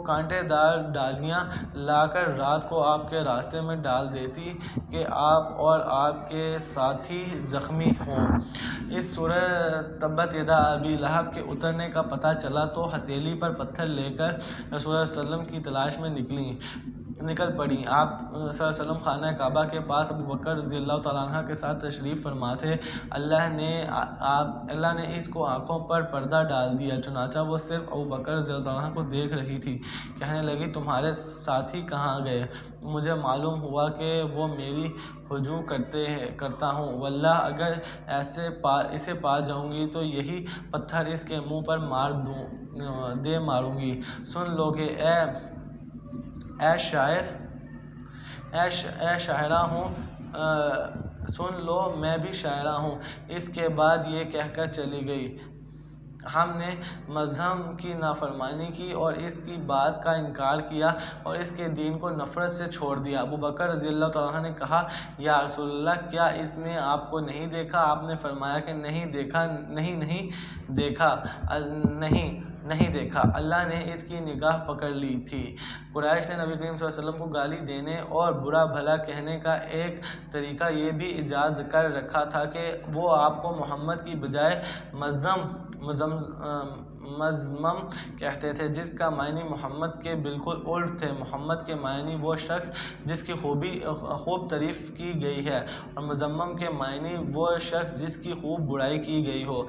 کانٹے دار ڈالیاں لا کر رات کو آپ کے راستے میں ڈال دیتی کہ آپ اور آپ کے ساتھی زخمی ہوں۔ اس سورہ تبت یدا ابی لہب کے اترنے کا پتہ چلا تو ہتھیلی پر پتھر لے کر رسول اللہ صلی اللہ علیہ وسلم کی تلاش میں نکل پڑیں۔ آپ صلی اللہ علیہ وسلم خانہ کعبہ کے پاس ابو بکر رضی اللہ تعالیٰ عنہ کے ساتھ تشریف فرما تھے۔ اللہ نے اس کو آنکھوں پر پردہ ڈال دیا، چنانچہ وہ صرف ابو بکر رضی اللہ عنہ کو دیکھ رہی تھی۔ کہنے لگی تمہارے ساتھی کہاں گئے؟ مجھے معلوم ہوا کہ وہ میری ہجوم کرتا ہوں، واللہ اگر اسے پا جاؤں گی تو یہی پتھر اس کے منہ پر ماروں گی۔ سن لو کہ اے شاعرہ ہوں، سن لو میں بھی شاعرہ ہوں۔ اس کے بعد یہ کہہ کر چلی گئی، ہم نے مذہب کی نافرمانی کی اور اس کی بات کا انکار کیا اور اس کے دین کو نفرت سے چھوڑ دیا۔ ابو بکر رضی اللہ تعالیٰ عنہ نے کہا، یا رسول اللہ، کیا اس نے آپ کو نہیں دیکھا؟ آپ نے فرمایا کہ نہیں دیکھا، اللہ نے اس کی نگاہ پکڑ لی تھی۔ قریش نے نبی کریم صلی اللہ علیہ وسلم کو گالی دینے اور برا بھلا کہنے کا ایک طریقہ یہ بھی ایجاد کر رکھا تھا کہ وہ آپ کو محمد کی بجائے مذمم کہتے تھے، جس کا معنی محمد کے بالکل الٹ تھے۔ محمد کے معنی وہ شخص جس کی خوب تعریف کی گئی ہے، اور مذمم کے معنی وہ شخص جس کی خوب برائی کی گئی ہو۔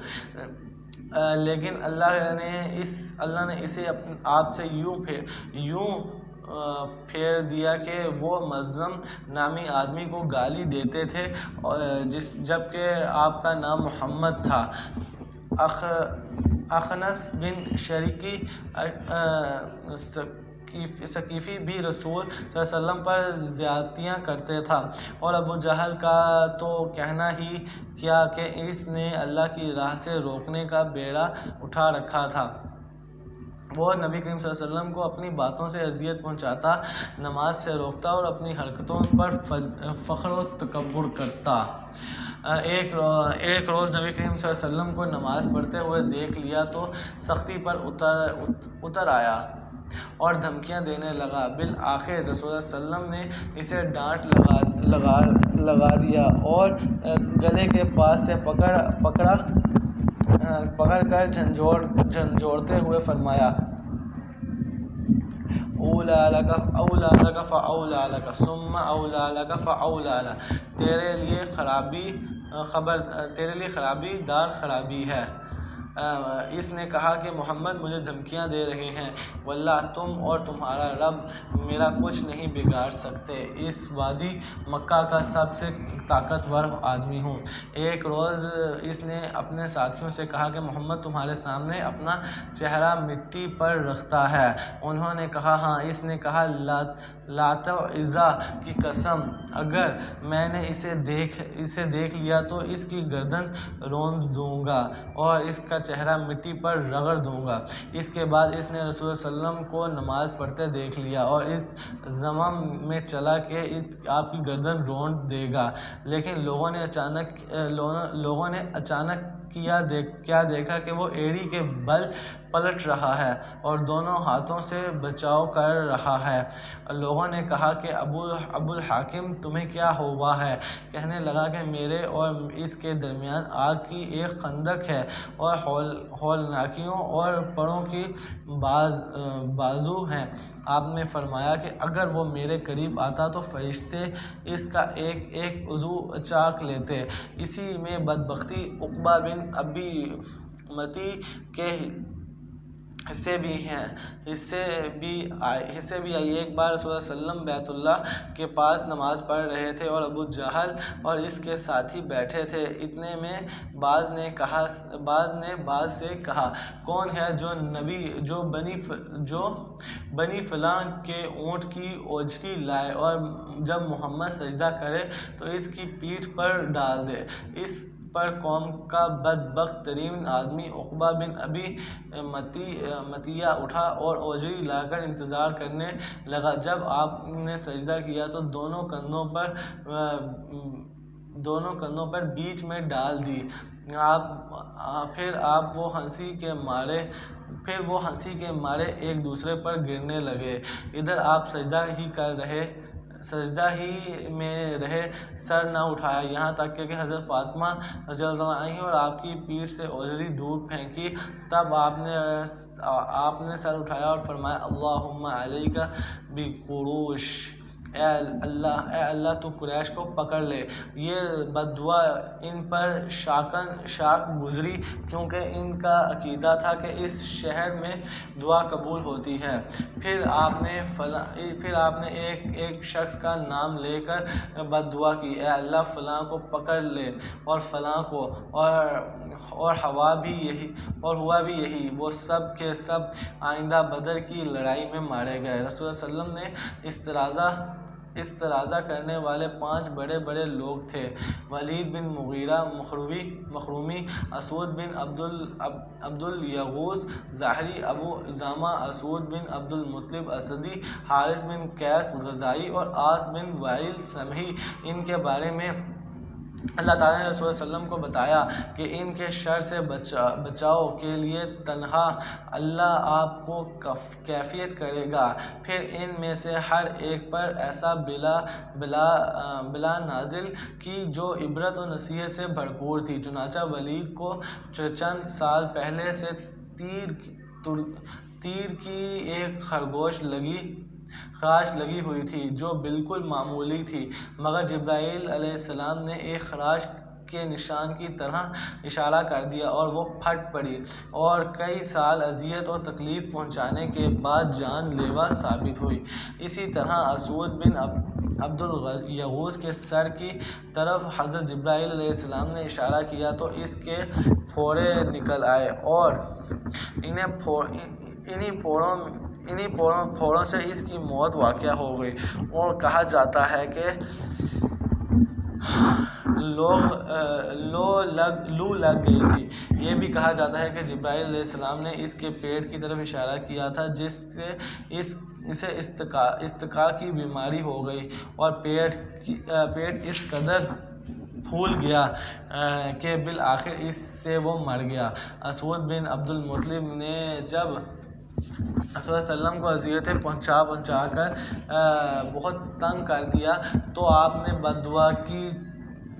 لیکن اللہ نے اسے آپ سے یوں پھیر دیا کہ وہ مذمم نامی آدمی کو گالی دیتے تھے جبکہ آپ کا نام محمد تھا۔ اخنس بن شریکی ثقیفی بھی رسول صلی اللہ علیہ وسلم پر زیادتیاں کرتے تھا، اور ابو جہل کا تو کہنا ہی کیا کہ اس نے اللہ کی راہ سے روکنے کا بیڑا اٹھا رکھا تھا۔ وہ نبی کریم صلی اللہ علیہ وسلم کو اپنی باتوں سے اذیت پہنچاتا، نماز سے روکتا اور اپنی حرکتوں پر فخر و تکبر کرتا۔ ایک روز نبی کریم صلی اللہ علیہ وسلم کو نماز پڑھتے ہوئے دیکھ لیا تو سختی پر اتر آیا اور دھمکیاں دینے لگا۔ بالآخر رسول اللہ صلی اللہ علیہ وسلم نے اسے ڈانٹ لگا دیا اور گلے کے پاس سے پکڑ کر جھنجھوڑتے ہوئے فرمایا، اولیٰ لک فاولیٰ لک ثم اولیٰ لک فاولیٰ لک، تیرے لیے خرابی دار خرابی ہے۔ اس نے کہا کہ محمد مجھے دھمکیاں دے رہے ہیں، واللہ تم اور تمہارا رب میرا کچھ نہیں بگاڑ سکتے، اس وادی مکہ کا سب سے طاقتور آدمی ہوں۔ ایک روز اس نے اپنے ساتھیوں سے کہا کہ محمد تمہارے سامنے اپنا چہرہ مٹی پر رکھتا ہے۔ انہوں نے کہا ہاں۔ اس نے کہا، لات و عزیٰ کی قسم، اگر میں نے اسے دیکھ لیا تو اس کی گردن روند دوں گا اور اس کا چہرہ مٹی پر رگڑ دوں گا۔ اس کے بعد اس نے رسول اللہ صلی اللہ علیہ وسلم کو نماز پڑھتے دیکھ لیا اور اس ذمم میں چلا کہ آپ کی گردن رونٹ دے گا، لیکن لوگوں نے اچانک کیا دیکھا کہ وہ ایڑی کے بل پلٹ رہا ہے اور دونوں ہاتھوں سے بچاؤ کر رہا ہے۔ لوگوں نے کہا کہ ابو الحاکم تمہیں کیا ہوا ہے؟ کہنے لگا کہ میرے اور اس کے درمیان آگ کی ایک خندق ہے اور ہولناکیوں اور پروں کی بازو ہیں۔ آپ نے فرمایا کہ اگر وہ میرے قریب آتا تو فرشتے اس کا ایک ایک عضو چاک لیتے۔ اسی میں بدبختی عقبہ بن ابی معیط کے حصے بھی آئی۔ ایک بار رسول اللہ صلی اللہ علیہ وسلم بیت اللہ کے پاس نماز پڑھ رہے تھے اور ابو جہل اور اس کے ساتھی بیٹھے تھے۔ اتنے میں بعض نے بعض سے کہا، کون ہے جو بنی فلاں کے اونٹ کی اوجری لائے اور جب محمد سجدہ کرے تو اس کی پیٹھ پر ڈال دے۔ اس پر قوم کا بدبخت ترین آدمی عقبہ بن ابی معیط اٹھا اور اوجری لا کر انتظار کرنے لگا۔ جب آپ نے سجدہ کیا تو دونوں کندھوں پر بیچ میں ڈال دی۔ پھر وہ ہنسی کے مارے ایک دوسرے پر گرنے لگے۔ ادھر آپ سجدہ ہی میں رہے، سر نہ اٹھایا، یہاں تک کہ حضرت فاطمہ رضی اللہ عنہا اور آپ کی پیٹھ سے اوجری دور پھینکی۔ تب آپ نے سر اٹھایا اور فرمایا، اللہم علیک بقریش، اے اللہ تو قریش کو پکڑ لے۔ یہ بددعا ان پر شاک گزری کیونکہ ان کا عقیدہ تھا کہ اس شہر میں دعا قبول ہوتی ہے۔ پھر آپ نے ایک شخص کا نام لے کر بددعا کی، اے اللہ فلاں کو پکڑ لے اور فلاں کو، اور ہوا بھی یہی، وہ سب کے سب آئندہ بدر کی لڑائی میں مارے گئے۔ رسول اللہ صلی اللہ علیہ وسلم نے استراضہ کرنے والے 5 بڑے بڑے لوگ تھے: ولید بن مغیرہ مخزومی، اسود بن عبد الیغوث ظاہری، ابو اسامہ اسود بن عبد المطلب اسدی، حارث بن قیس غزائی اور عاص بن وائل سمحی۔ ان کے بارے میں اللہ تعالیٰ نے رسول اللہ صلی اللہ علیہ وسلم کو بتایا کہ ان کے شر سے بچاؤ کے لیے تنہا اللہ آپ کو کفایت کرے گا۔ پھر ان میں سے ہر ایک پر ایسا بلا نازل کی جو عبرت و نصیحت سے بھرپور تھی۔ چنانچہ ولید کو چند سال پہلے سے تیر کی ایک خراش لگی ہوئی تھی جو بالکل معمولی تھی، مگر جبرائیل علیہ السلام نے ایک خراش کے نشان کی طرح اشارہ کر دیا اور وہ پھٹ پڑی اور کئی سال اذیت اور تکلیف پہنچانے کے بعد جان لیوا ثابت ہوئی۔ اسی طرح اسود بن عبد الیغوث کے سر کی طرف حضرت جبرائیل علیہ السلام نے اشارہ کیا تو اس کے پھوڑے نکل آئے اور انہی پھوڑوں سے اس کی موت واقع ہو گئی، اور کہا جاتا ہے کہ لو لگ گئی تھی۔ یہ بھی کہا جاتا ہے کہ جبرائیل علیہ السلام نے اس کے پیٹ کی طرف اشارہ کیا تھا جس سے اسے استقاء کی بیماری ہو گئی اور پیٹ اس قدر پھول گیا کہ بالآخر اس سے وہ مر گیا۔ اسود بن عبد المطلب نے جب رسول اللہ صلی اللہ علیہ وسلم کو اذیتیں پہنچا کر بہت تنگ کر دیا تو آپ نے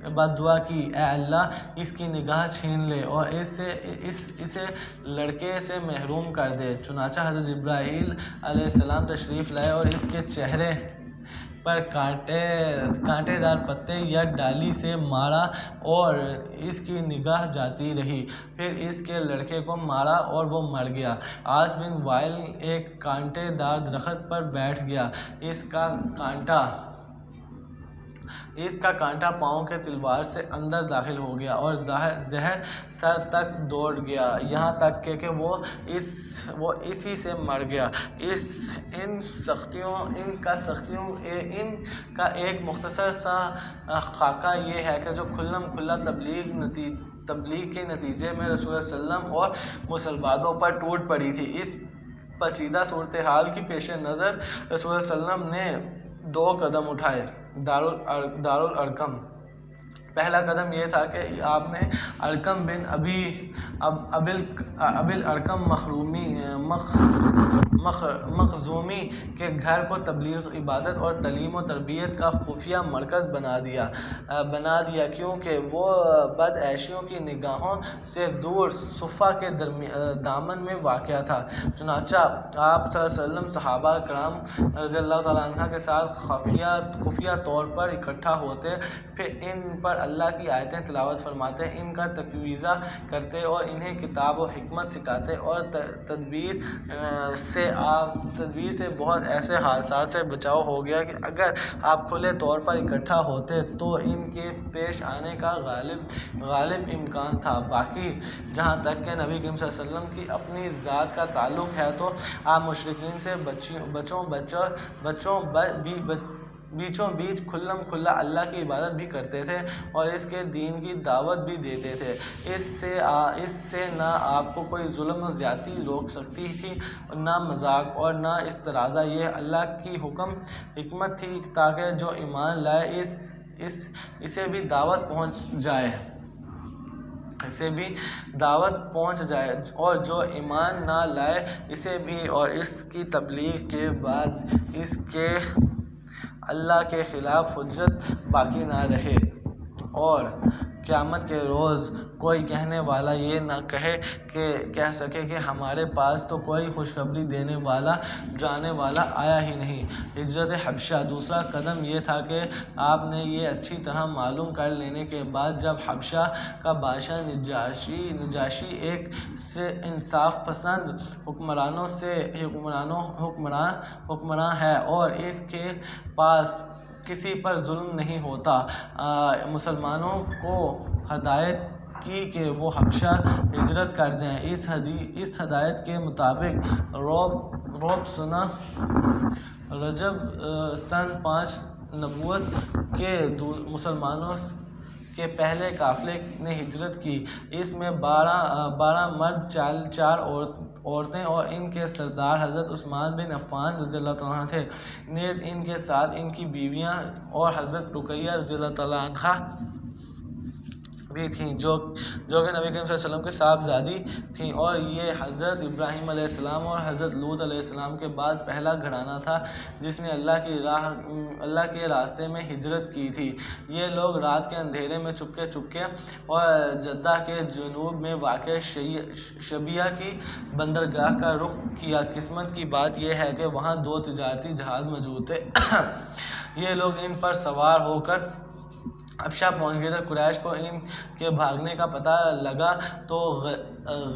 بددعا کی، اے اللہ اس کی نگاہ چھین لے اور اسے لڑکے سے محروم کر دے۔ چنانچہ حضرت جبرائیل علیہ السلام تشریف لائے اور اس کے چہرے پر کانٹے دار پتے یا ڈالی سے مارا اور اس کی نگاہ جاتی رہی، پھر اس کے لڑکے کو مارا اور وہ مر گیا۔ عاص بن وائل ایک کانٹے دار درخت پر بیٹھ گیا، اس کا کانٹا پاؤں کے تلوار سے اندر داخل ہو گیا اور زہر سر تک دوڑ گیا، یہاں تک کہ وہ اسی سے مر گیا۔ ان کا ایک مختصر سا خاکہ یہ ہے کہ جو کھلم کھلا تبلیغ کے نتیجے میں رسول اللہ صلی اللہ علیہ وسلم اور مسلمانوں پر ٹوٹ پڑی تھی۔ اس پیچیدہ صورتحال کی پیش نظر رسول اللہ صلی اللہ علیہ وسلم نے 2 قدم اٹھائے۔ دارالارقم پہلا قدم یہ تھا کہ آپ نے ارقم بن ابل ارقم مخزومی کے گھر کو تبلیغ، عبادت اور تعلیم و تربیت کا خفیہ مرکز بنا دیا کیونکہ وہ بد عیشیوں کی نگاہوں سے دور صفا کے دامن میں واقع تھا۔ چنانچہ آپ صلی اللہ علیہ وسلم صحابہ کرام رضی اللہ تعالیٰ عنہ کے ساتھ خفیہ طور پر اکٹھا ہوتے، پھر ان پر اللہ کی آیتیں تلاوت فرماتے، ان کا تقویضہ کرتے اور انہیں کتاب و حکمت سکھاتے، اور تدبیر سے بہت ایسے حادثات سے بچاؤ ہو گیا کہ اگر آپ کھلے طور پر اکٹھا ہوتے تو ان کے پیش آنے کا غالب امکان تھا۔ باقی جہاں تک کہ نبی کریم صلی اللہ علیہ وسلم کی اپنی ذات کا تعلق ہے تو آپ مشرکین سے بیچوں بیچ کھلم کھلا اللہ کی عبادت بھی کرتے تھے اور اس کے دین کی دعوت بھی دیتے تھے۔ اس سے نہ آپ کو کوئی ظلم و زیادتی روک سکتی تھی، نہ مذاق اور نہ استراضا۔ یہ اللہ کی حکمت تھی تاکہ جو ایمان لائے اسے بھی دعوت پہنچ جائے اور جو ایمان نہ لائے اسے بھی، اور اس کی تبلیغ کے بعد اس کے اللہ کے خلاف حجت باقی نہ رہے، اور قیامت کے روز کوئی کہنے والا یہ نہ کہہ سکے کہ ہمارے پاس تو کوئی خوشخبری دینے والا ڈرانے والا آیا ہی نہیں۔ ہجرت حبشہ۔ دوسرا قدم یہ تھا کہ آپ نے یہ اچھی طرح معلوم کر لینے کے بعد جب حبشہ کا بادشاہ نجاشی ایک سے انصاف پسند حکمراں ہے اور اس کے پاس کسی پر ظلم نہیں ہوتا، مسلمانوں کو ہدایت کی کہ وہ حبشہ ہجرت کر جائیں۔ اس ہدایت کے مطابق روب سنہ رجب سن 5 نبوت کے مسلمانوں کے پہلے قافلے نے ہجرت کی۔ اس میں 12 مرد، 4 عورتیں اور ان کے سردار حضرت عثمان بن عفان رضی اللہ تعالیٰ عنہ تھے، نیز ان کے ساتھ ان کی بیویاں اور حضرت رقیہ رضی اللہ تعالیٰ عنہ بھی تھیں جو کہ نبی کریم صلی اللہ علیہ وسلم کے صاحبزادی تھیں، اور یہ حضرت ابراہیم علیہ السلام اور حضرت لوط علیہ السلام کے بعد پہلا گھرانہ تھا جس نے اللہ کے راستے میں ہجرت کی تھی۔ یہ لوگ رات کے اندھیرے میں چپکے اور جدہ کے جنوب میں واقع شبیہ کی بندرگاہ کا رخ کیا۔ قسمت کی بات یہ ہے کہ وہاں 2 تجارتی جہاز موجود تھے۔ یہ لوگ ان پر سوار ہو کر حبشہ پہنچ گئے تھے۔ قریش کو ان کے بھاگنے کا پتہ لگا تو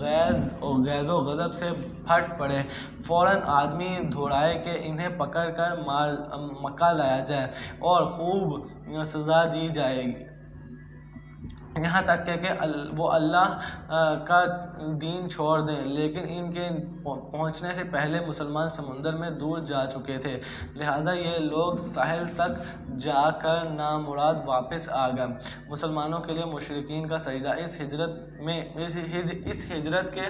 غیظ و غضب سے پھٹ پڑے، فوراً آدمی دوڑائے کہ انہیں پکڑ کر مکہ لایا جائے اور خوب سزا دی جائے، یہاں تک کہ وہ اللہ کا دین چھوڑ دیں۔ لیکن ان کے پہنچنے سے پہلے مسلمان سمندر میں دور جا چکے تھے، لہٰذا یہ لوگ ساحل تک جا کر نامراد واپس آ گئے۔ مسلمانوں کے لیے مشرکین کا سجدہ۔ اس ہجرت کے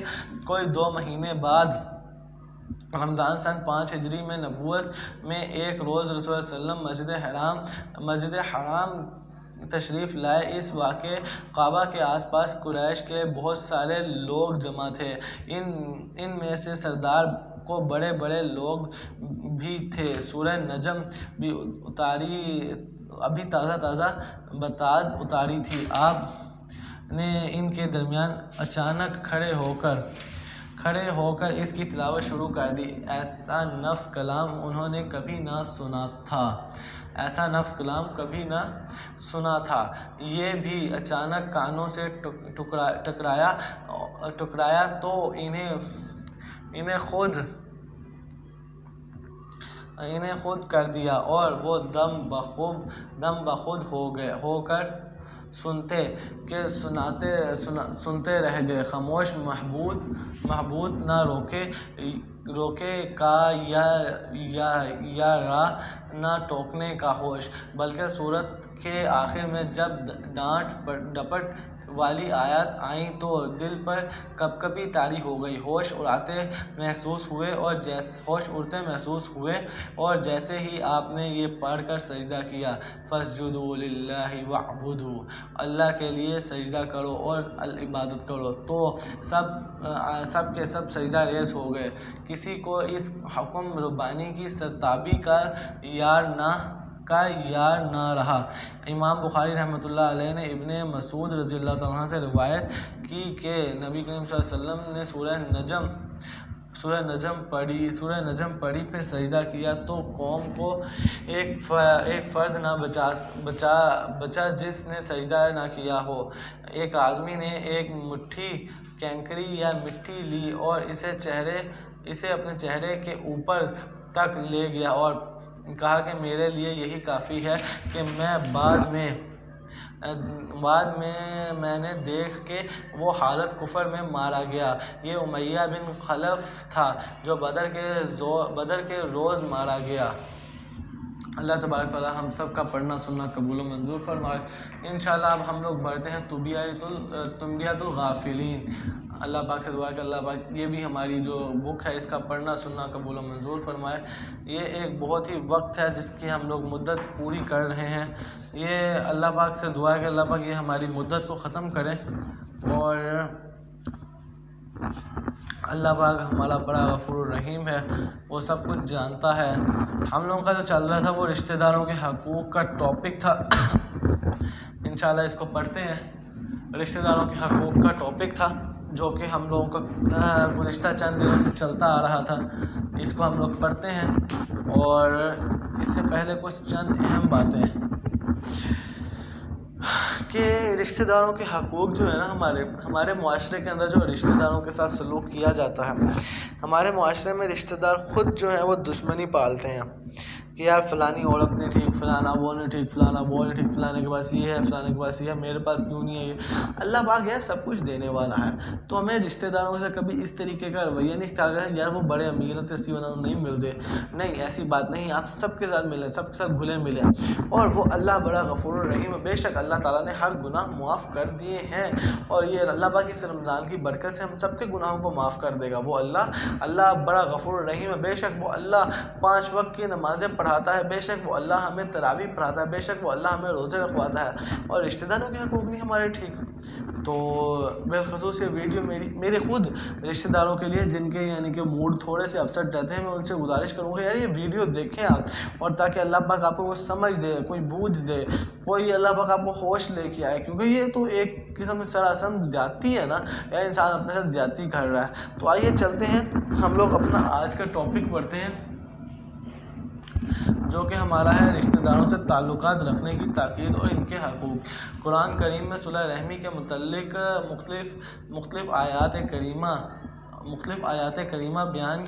کوئی 2 مہینے بعد رمضان سن 5 ہجری میں نبوت میں ایک روز رسول اللہ صلی اللہ علیہ وسلم مسجد حرام تشریف لائے۔ اس واقع کعبہ کے آس پاس قریش کے بہت سارے لوگ جمع تھے، ان میں سے سردار کو بڑے لوگ بھی تھے۔ سورہ نجم بھی ابھی تازہ اتاری تھی۔ آپ نے ان کے درمیان اچانک کھڑے ہو کر اس کی تلاوت شروع کر دی۔ ایسا نفس کلام انہوں نے کبھی نہ سنا تھا، یہ بھی اچانک کانوں سے ٹکرایا تو انہیں خود کر دیا اور وہ دم بخود ہو کر سنتے رہ گئے۔ خاموش محبوب نہ روکے کا یا راہ نہ ٹوکنے کا ہوش، بلکہ سورت کے آخر میں جب ڈانٹ ڈپٹ والی آیات آئیں تو دل پر کپ کپی طاری ہو گئی، ہوش اڑتے محسوس ہوئے اور جیسے ہی آپ نے یہ پڑھ کر سجدہ کیا فَاسْجُدُوا لِلَّهِ وَاعْبُدُوا، اللہ کے لیے سجدہ کرو اور عبادت کرو، تو سب کے سب سجدہ ریز ہو گئے۔ کسی کو اس حکم ربانی کی سرتابی کا یار نہ رہا۔ امام بخاری رحمۃ اللہ علیہ نے ابن مسعود رضی اللہ عنہ سے روایت کی کہ نبی کریم صلی اللہ علیہ وسلم نے سورہ نجم پڑھی پھر سجدہ کیا تو قوم کو ایک فرد نہ بچا جس نے سجدہ نہ کیا ہو۔ ایک آدمی نے ایک مٹھی کینکری یا مٹی لی اور اسے اپنے چہرے کے اوپر تک لے گیا اور کہا کہ میرے لیے یہی کافی ہے کہ بعد میں نے دیکھ کہ وہ حالت کفر میں مارا گیا۔ یہ امیہ بن خلف تھا جو بدر کے روز مارا گیا۔ اللہ تبارک تعالیٰ ہم سب کا پڑھنا سننا قبول و منظور فرمائے۔ انشاءاللہ اب ہم لوگ بڑھتے ہیں تنبیہۃ الغافلین۔ اللہ پاک سے دعا ہے کہ اللہ پاک یہ بھی ہماری جو بک ہے اس کا پڑھنا سننا قبول و منظور فرمائے۔ یہ ایک بہت ہی وقت ہے جس کی ہم لوگ مدت پوری کر رہے ہیں۔ یہ اللہ پاک سے دعا ہے کہ اللہ پاک یہ ہماری مدت کو ختم کرے اور اللہ پاک ہمارا بڑا غفور الرحیم ہے، وہ سب کچھ جانتا ہے۔ ہم لوگوں کا جو چل رہا تھا وہ رشتہ داروں کے حقوق کا ٹاپک تھا۔ انشاءاللہ اس کو پڑھتے ہیں۔ رشتہ داروں کے حقوق کا ٹاپک تھا جو کہ ہم لوگوں کا گزشتہ چند دنوں سے چلتا آ رہا تھا، اس کو ہم لوگ پڑھتے ہیں اور اس سے پہلے کچھ چند اہم باتیں کہ رشتہ داروں کے حقوق جو ہے نا ہمارے معاشرے کے اندر جو رشتہ داروں کے ساتھ سلوک کیا جاتا ہے، ہمارے معاشرے میں رشتہ دار خود جو ہے وہ دشمنی پالتے ہیں کہ یار فلانی عورت نے ٹھیک، فلانا وہ نے ٹھیک، فلانا وہ نے ٹھیک، فلانے کے پاس یہ ہے، فلانے کے پاس یہ ہے، میرے پاس کیوں نہیں ہے یہ۔ اللہ پاک یار سب کچھ دینے والا ہے، تو ہمیں رشتہ داروں سے کبھی اس طریقے کا رویہ نہیں اختیار کرنا یار وہ بڑے امیر ہیں تو اسی وجہ نہیں ملتے، نہیں ایسی بات نہیں۔ آپ سب کے ساتھ ملیں، سب کے ساتھ گھلے ملیں، اور وہ اللہ بڑا غفور الرحیم ہے۔ بے شک اللہ تعالیٰ نے ہر گناہ معاف کر دیے ہیں اور یہ اللہ پاک اس رمضان کی برکت سے ہم سب کے گناہوں کو معاف کر دے گا۔ وہ اللہ بڑا غفور الرحیم ہے۔ بے شک وہ اللہ 5 وقت کی نمازیں پڑھاتا ہے، بے شک وہ اللہ ہمیں تراویح پڑھاتا ہے، بے شک وہ اللہ ہمیں روزے رکھواتا ہے، اور رشتہ داروں کے حقوق نہیں ہمارے ٹھیک۔ تو بالخصوص یہ ویڈیو میرے خود رشتہ داروں کے لیے جن کے یعنی کہ موڈ تھوڑے سے اپسٹ رہتے ہیں، میں ان سے گزارش کروں گا یار یہ ویڈیو دیکھیں آپ، اور تاکہ اللہ پاک آپ کو کوئی سمجھ دے، کوئی بوجھ دے، کوئی اللہ پاک آپ کو ہوش لے کے آئے، کیونکہ یہ تو ایک قسم سے سراسر زیادتی ہے نا، یا انسان اپنے ساتھ زیادتی کر رہا ہے۔ تو آئیے چلتے ہیں، ہم لوگ اپنا آج کا ٹاپک پڑھتے ہیں جو کہ ہمارا ہے رشتہ داروں سے تعلقات رکھنے کی تاکید اور ان کے حقوق۔ قرآن کریم میں صلح رحمی کے متعلق مختلف آیات کریمہ بیان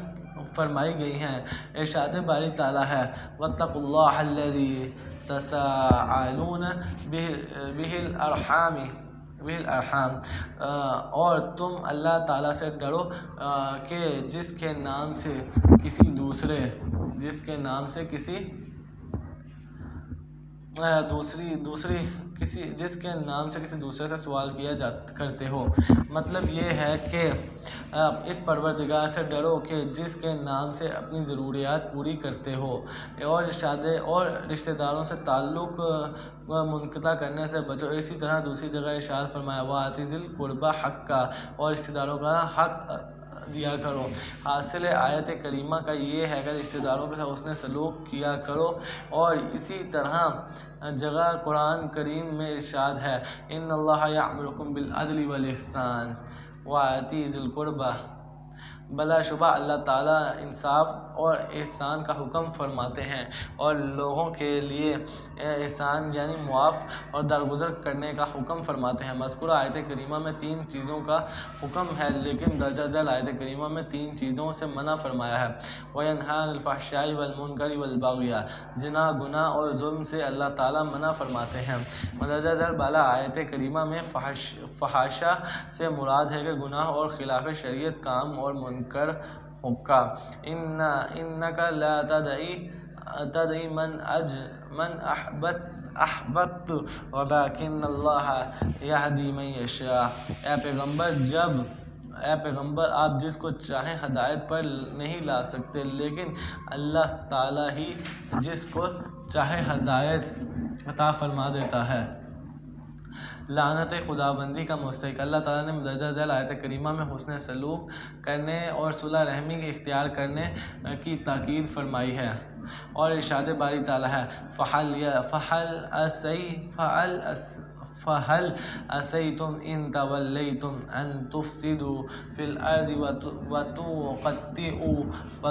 فرمائی گئی ہیں۔ ارشاد باری تعالیٰ ہے وَاتَّقُوا اللَّهَ الَّذِي تَسَاءَلُونَ بِهِ الْأَرْحَامِ، اور تم اللہ تعالیٰ سے ڈرو کہ جس کے نام سے کسی دوسرے سے سوال کیا کرتے ہو۔ مطلب یہ ہے کہ اس پروردگار سے ڈرو کہ جس کے نام سے اپنی ضروریات پوری کرتے ہو، اور رشتہ داروں سے تعلق منقطع کرنے سے بچو۔ اسی طرح دوسری جگہ ارشاد فرمایا وَآتِ ذِی الْقُرْبَىٰ حَقَّهُ، اور رشتہ داروں کا حق دیا کرو۔ حاصل آیت کریمہ کا یہ ہے کہ رشتہ داروں کے ساتھ اس نے سلوک کیا کرو، اور اسی طرح جگہ قرآن کریم میں ارشاد ہے ان اللہ یأمرکم بالعدل والاحسان وإیتاء ذی القربیٰ، بلا شبہ اللہ تعالیٰ انصاف اور احسان کا حکم فرماتے ہیں اور لوگوں کے لیے احسان یعنی معاف اور درگزر کرنے کا حکم فرماتے ہیں۔ مذکورہ آیت کریمہ میں 3 چیزوں کا حکم ہے، لیکن درجہ ذیل آیت کریمہ میں 3 چیزوں سے منع فرمایا ہے۔ وَيَنْهَىٰ عَنِ الْفَحْشَاءِ وَالْمُنکَرِ وَالْبَغْیِ، زنا، گناہ اور ظلم سے اللہ تعالیٰ منع فرماتے ہیں۔ مندرجہ ذیل بالا آیت کریمہ میں فحاشا سے مراد ہے کہ گناہ اور خلاف شریعت کام اور منکر حکا۔ انک لا تدعی تدری من احببت ولکن اللہ یہدی من یشاء۔ اے پیغمبر آپ جس کو چاہیں ہدایت پر نہیں لا سکتے، لیکن اللہ تعالیٰ ہی جس کو چاہے ہدایت عطا فرما دیتا ہے۔ لعنت خداوندی کا مستحق۔ اللہ تعالیٰ نے مندرجہ ذیل آیت کریمہ میں حسن سلوک کرنے اور صلح رحمی کے اختیار کرنے کی تاکید فرمائی ہے، اور ارشاد باری تعالیٰ ہے فَهَلْ عَسَيْتُمْ إِن تَوَلَّيْتُمْ أَن تُفْسِدُوا فِي الْأَرْضِ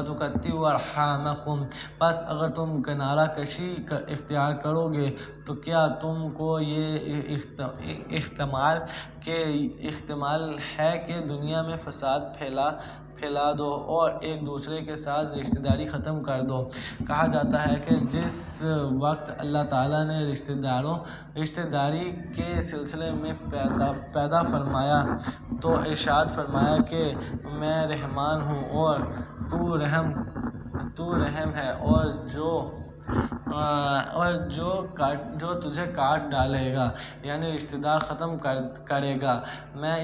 وَتُقَطِّعُوا أَرْحَامَكُمْ۔ بس اگر تم کنارہ کشی اختیار کرو گے تو کیا تم کو یہ احتمال ہے کہ دنیا میں فساد پھیلا دو اور ایک دوسرے کے ساتھ رشتہ داری ختم کر دو۔ کہا جاتا ہے کہ جس وقت اللہ تعالیٰ نے رشتہ داری کے سلسلے میں پیدا فرمایا تو ارشاد فرمایا کہ میں رحمان ہوں اور تو رحم ہے، اور جو تجھے کاٹ ڈالے گا یعنی رشتہ دار ختم کرے گا میں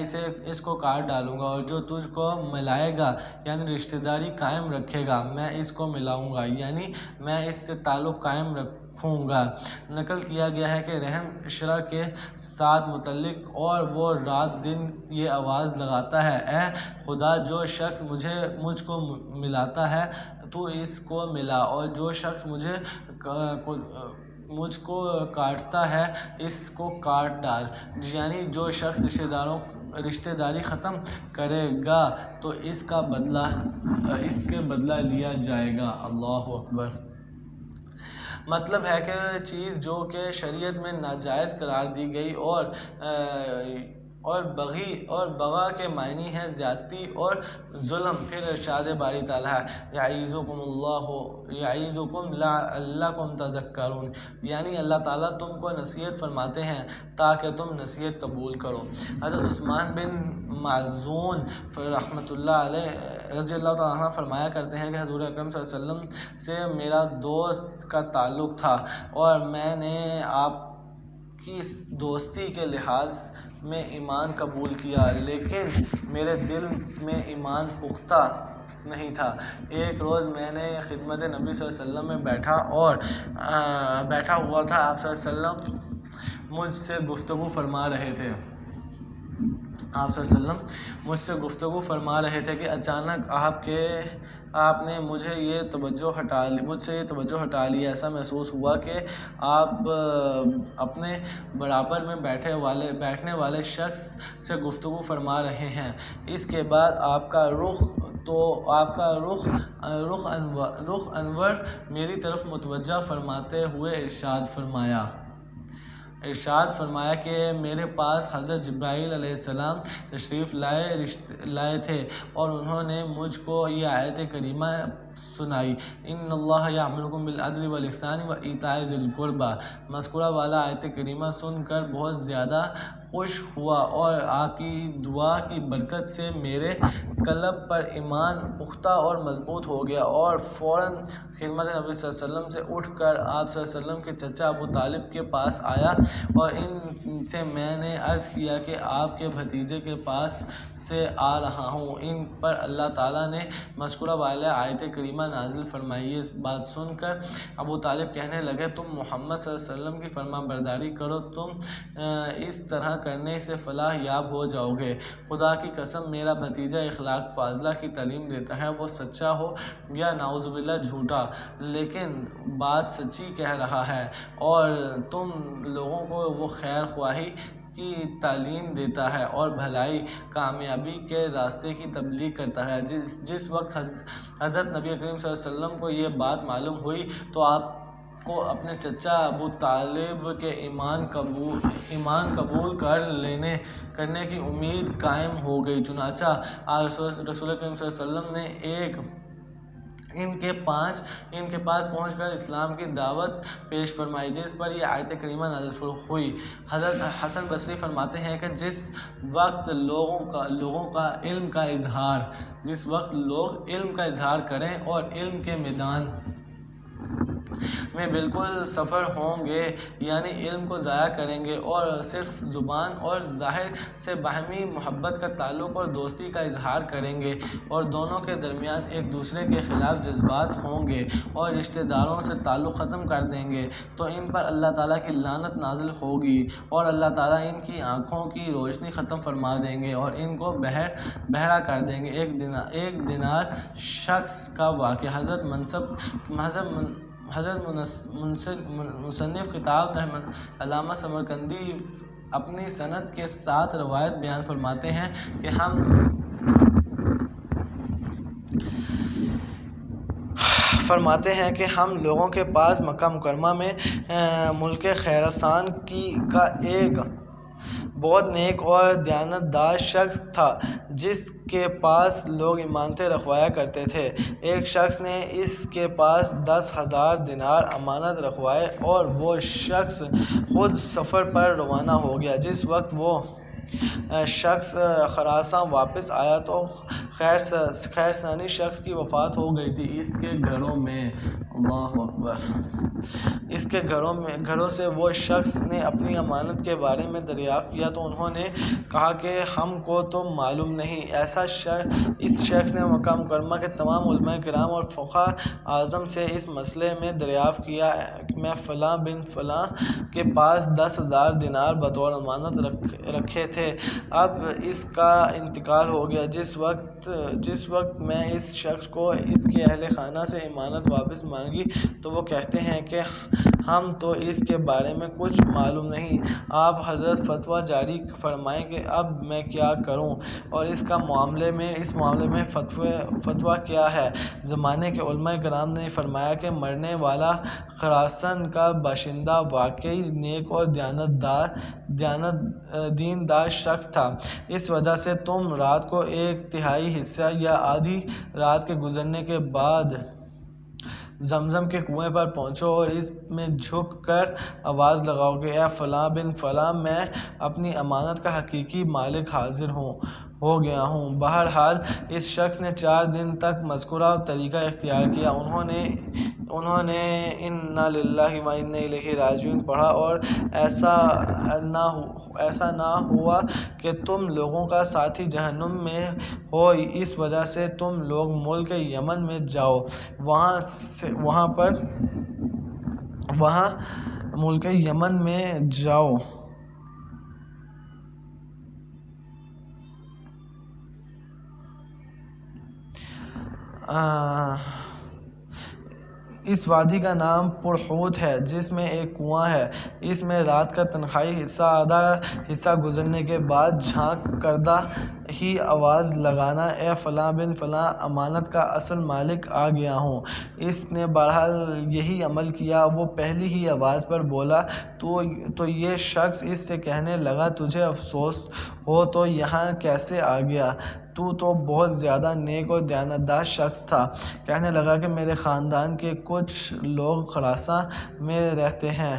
اس کو کاٹ ڈالوں گا، اور جو تجھ کو ملائے گا یعنی رشتہ داری قائم رکھے گا میں اس کو ملاؤں گا، یعنی میں اس سے تعلق قائم رکھوں گا۔ نقل کیا گیا ہے کہ رحم عشرہ کے ساتھ متعلق، اور وہ رات دن یہ آواز لگاتا ہے اے خدا جو شخص مجھ کو ملاتا ہے تو اس کو ملا، اور جو شخص مجھ کو کاٹتا ہے اس کو کاٹ ڈال، یعنی جو شخص رشتہ داری ختم کرے گا تو اس کے بدلہ لیا جائے گا۔ اللہ اکبر۔ مطلب ہے کہ چیز جو کہ شریعت میں ناجائز قرار دی گئی اور بغا کے معنی ہے زیادتی اور ظلم۔ پھر ارشاد باری تعالیٰ ہے یعظکم لعلکم تذکرون، یعنی اللہ تعالیٰ تم کو نصیحت فرماتے ہیں تاکہ تم نصیحت قبول کرو۔ حضرت عثمان بن معزون رحمۃ اللہ علیہ رضی اللہ تعالیٰ عنہ فرمایا کرتے ہیں کہ حضور اکرم صلی اللہ علیہ وسلم سے میرا دوست کا تعلق تھا، اور میں نے آپ کی دوستی کے لحاظ میں ایمان قبول کیا، لیکن میرے دل میں ایمان پختہ نہیں تھا۔ ایک روز میں نے خدمت نبی صلی اللہ علیہ وسلم میں بیٹھا ہوا تھا، آپ صلی اللہ علیہ وسلم مجھ سے گفتگو فرما رہے تھے کہ اچانک آپ نے مجھ سے یہ توجہ ہٹا لی۔ ایسا محسوس ہوا کہ آپ اپنے برابر میں بیٹھنے والے شخص سے گفتگو فرما رہے ہیں۔ اس کے بعد آپ کا رخ انور میری طرف متوجہ فرماتے ہوئے ارشاد فرمایا کہ میرے پاس حضرت جبرائیل علیہ السلام تشریف لائے تھے، اور انہوں نے مجھ کو یہ آیت کریمہ سنائی ان اللہ یأمرکم بالعدل والاحسان وایتاء ذی القربی۔ مذکورہ والا آیت کریمہ سن کر بہت زیادہ خوش ہوا، اور آپ کی دعا کی برکت سے میرے قلب پر ایمان پختہ اور مضبوط ہو گیا، اور فوراً خدمت نبی صلی اللہ علیہ وسلم سے اٹھ کر آپ صلی اللہ علیہ وسلم کے چچا ابو طالب کے پاس آیا، اور ان سے میں نے عرض کیا کہ آپ کے بھتیجے کے پاس سے آ رہا ہوں۔ ان پر اللہ تعالیٰ نے مذکورہ والا آیت کریمہ نازل فرمائی۔ یہ بات سن کر ابو طالب کہنے لگے تم محمد صلی اللہ علیہ وسلم کی فرما برداری کرو، تم اس طرح کرنے سے فلاح یاب ہو جاؤ گے۔ خدا کی قسم میرا بھتیجا اخلاق فاضلہ کی تعلیم دیتا ہے، وہ سچا ہو یا نعوذ باللہ جھوٹا، لیکن بات سچی کہہ رہا ہے، اور تم لوگوں کو وہ خیر خواہی کی تعلیم دیتا ہے اور بھلائی کامیابی کے راستے کی تبلیغ کرتا ہے۔ جس وقت حضرت نبی کریم صلی اللہ علیہ وسلم کو یہ بات معلوم ہوئی تو آپ کو اپنے چچا ابو طالب کے ایمان قبول کرنے کی امید قائم ہو گئی۔ چنانچہ رسول کریم صلی اللہ علیہ وسلم نے ان کے پاس پہنچ کر اسلام کی دعوت پیش فرمائی، جس پر یہ آیت کریمہ نازل ہوئی۔ حضرت حسن بصری فرماتے ہیں کہ جس وقت لوگ علم کا اظہار کریں اور علم کے میں بالکل سفر ہوں گے، یعنی علم کو ضائع کریں گے اور صرف زبان اور ظاہر سے باہمی محبت کا تعلق اور دوستی کا اظہار کریں گے، اور دونوں کے درمیان ایک دوسرے کے خلاف جذبات ہوں گے اور رشتہ داروں سے تعلق ختم کر دیں گے، تو ان پر اللہ تعالیٰ کی لعنت نازل ہوگی اور اللہ تعالیٰ ان کی آنکھوں کی روشنی ختم فرما دیں گے اور ان کو بہرا کر دیں گے۔ ایک دینار شخص کا واقعہ۔ حضرت مصنف کتاب علامہ سمرقندی اپنی سند کے ساتھ روایت بیان فرماتے ہیں کہ ہم لوگوں کے پاس مکہ مکرمہ میں ملک خراسان کا ایک بہت نیک اور دیانتدار شخص تھا جس کے پاس لوگ امانتیں رکھوایا کرتے تھے۔ ایک شخص نے اس کے پاس 10,000 دینار امانت رکھوائے اور وہ شخص خود سفر پر روانہ ہو گیا۔ جس وقت وہ شخص خراسان واپس آیا تو خیرسانی شخص کی وفات ہو گئی تھی۔ اس کے گھروں میں اللہ اکبر اس کے گھروں سے وہ شخص نے اپنی امانت کے بارے میں دریافت کیا تو انہوں نے کہا کہ ہم کو تو معلوم نہیں۔ اس شخص نے مکہ مکرمہ کے تمام علماء کرام اور فقہاء اعظم سے اس مسئلے میں دریافت کیا کہ میں فلاں بن فلاں کے پاس 10,000 دینار بطور امانت رکھے تھے، اب اس کا انتقال ہو گیا۔ جس وقت میں اس شخص کو اس کے اہل خانہ سے امانت واپس مانگی تو وہ کہتے ہیں کہ ہم تو اس کے بارے میں کچھ معلوم نہیں، آپ حضرت فتویٰ جاری فرمائیں کہ اب میں کیا کروں اور اس معاملے میں فتویٰ کیا ہے۔ زمانے کے علماء کرام نے فرمایا کہ مرنے والا خراسان کا باشندہ واقعی نیک اور دیندار شخص تھا، اس وجہ سے تم رات کو 1/3 حصہ یا آدھی رات کے گزرنے کے بعد زمزم کے کنویں پر پہنچو اور اس میں جھک کر آواز لگاؤ کہ اے فلاں بن فلاں، میں اپنی امانت کا حقیقی مالک حاضر ہو گیا ہوں۔ بہرحال اس شخص نے 4 دن تک مذکورہ طریقہ اختیار کیا۔ انہوں نے انا للہ و انا الیہ راجعون پڑھا اور ایسا نہ ہوا کہ تم لوگوں کا ساتھی جہنم میں ہو، اس وجہ سے تم لوگ ملک یمن میں جاؤ، وہاں ملک یمن میں جاؤ۔ اس وادی کا نام پرحوت ہے جس میں ایک کنواں ہے، اس میں رات کا تنہائی حصہ آدھا حصہ گزرنے کے بعد جھانک کردہ ہی آواز لگانا، اے فلاں بن فلاں، امانت کا اصل مالک آ گیا ہوں۔ اس نے بہرحال یہی عمل کیا، وہ پہلی ہی آواز پر بولا تو یہ شخص اس سے کہنے لگا تجھے افسوس ہو تو یہاں کیسے آ گیا، تو بہت زیادہ نیک اور دیانتدار شخص تھا۔ کہنے لگا کہ میرے خاندان کے کچھ لوگ خراسان میں رہتے ہیں،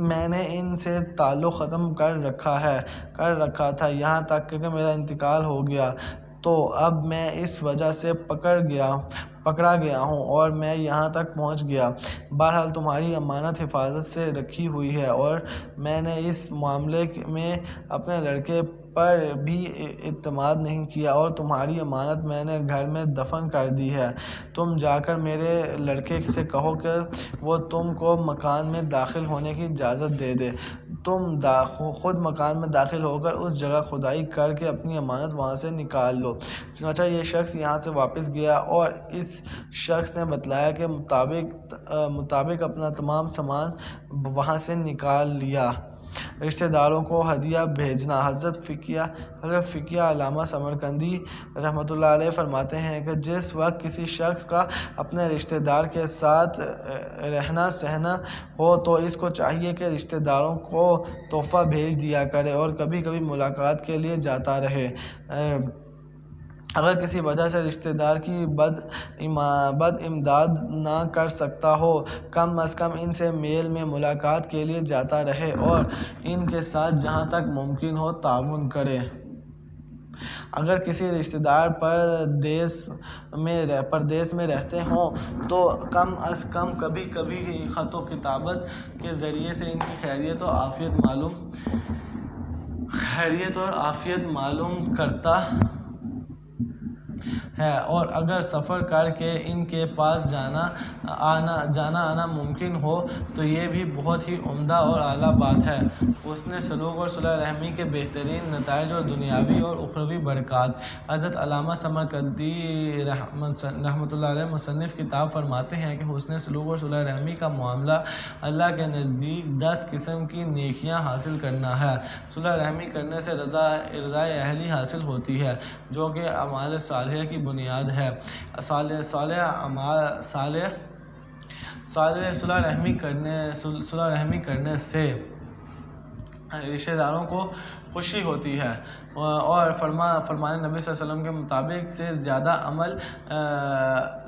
میں نے ان سے تعلق ختم کر رکھا تھا یہاں تک کہ میرا انتقال ہو گیا، تو اب میں اس وجہ سے پکڑا گیا ہوں اور میں یہاں تک پہنچ گیا۔ بہرحال تمہاری امانت حفاظت سے رکھی ہوئی ہے اور میں نے اس معاملے میں اپنے لڑکے پر بھی اعتماد نہیں کیا اور تمہاری امانت میں نے گھر میں دفن کر دی ہے۔ تم جا کر میرے لڑکے سے کہو کہ وہ تم کو مکان میں داخل ہونے کی اجازت دے دے، تم خود مکان میں داخل ہو کر اس جگہ کھدائی کر کے اپنی امانت وہاں سے نکال لو۔ چنانچہ یہ شخص یہاں سے واپس گیا اور اس شخص نے بتلایا کے مطابق اپنا تمام سامان وہاں سے نکال لیا۔ رشتہ داروں کو ہدیہ بھیجنا۔ حضرت فقیہ علامہ سمرقندی رحمۃ اللہ علیہ فرماتے ہیں کہ جس وقت کسی شخص کا اپنے رشتہ دار کے ساتھ رہنا سہنا ہو تو اس کو چاہیے کہ رشتہ داروں کو تحفہ بھیج دیا کرے اور کبھی کبھی ملاقات کے لیے جاتا رہے۔ اگر کسی وجہ سے رشتہ دار کی بد امداد نہ کر سکتا ہو، کم از کم ان سے میل میں ملاقات کے لیے جاتا رہے اور ان کے ساتھ جہاں تک ممکن ہو تعاون کرے۔ اگر کسی رشتہ دار پردیس میں رہتے ہوں تو کم از کم کبھی کبھی خط و کتابت کے ذریعے سے ان کی خیریت اور عافیت معلوم کرتا ہے، اور اگر سفر کر کے ان کے پاس جانا آنا ممکن ہو تو یہ بھی بہت ہی عمدہ اور اعلیٰ بات ہے۔ حسن سلوک اور صلہ رحمی کے بہترین نتائج اور دنیاوی اور اخروی برکات۔ حضرت علامہ سمرقندی رحمۃ اللہ علیہ مصنف کتاب فرماتے ہیں کہ حسن سلوک اور صلہ رحمی کا معاملہ اللہ کے نزدیک 10 قسم کی نیکیاں حاصل کرنا ہے۔ صلہ رحمی کرنے سے رضا اہلی حاصل ہوتی ہے، جو کہ اعمال صالحہ کی بنیاد ہے۔ صلہ رحمی کرنے سے رشتہ داروں کو خوشی ہوتی ہے، اور فرمان نبی صلی اللہ علیہ وسلم کے مطابق سے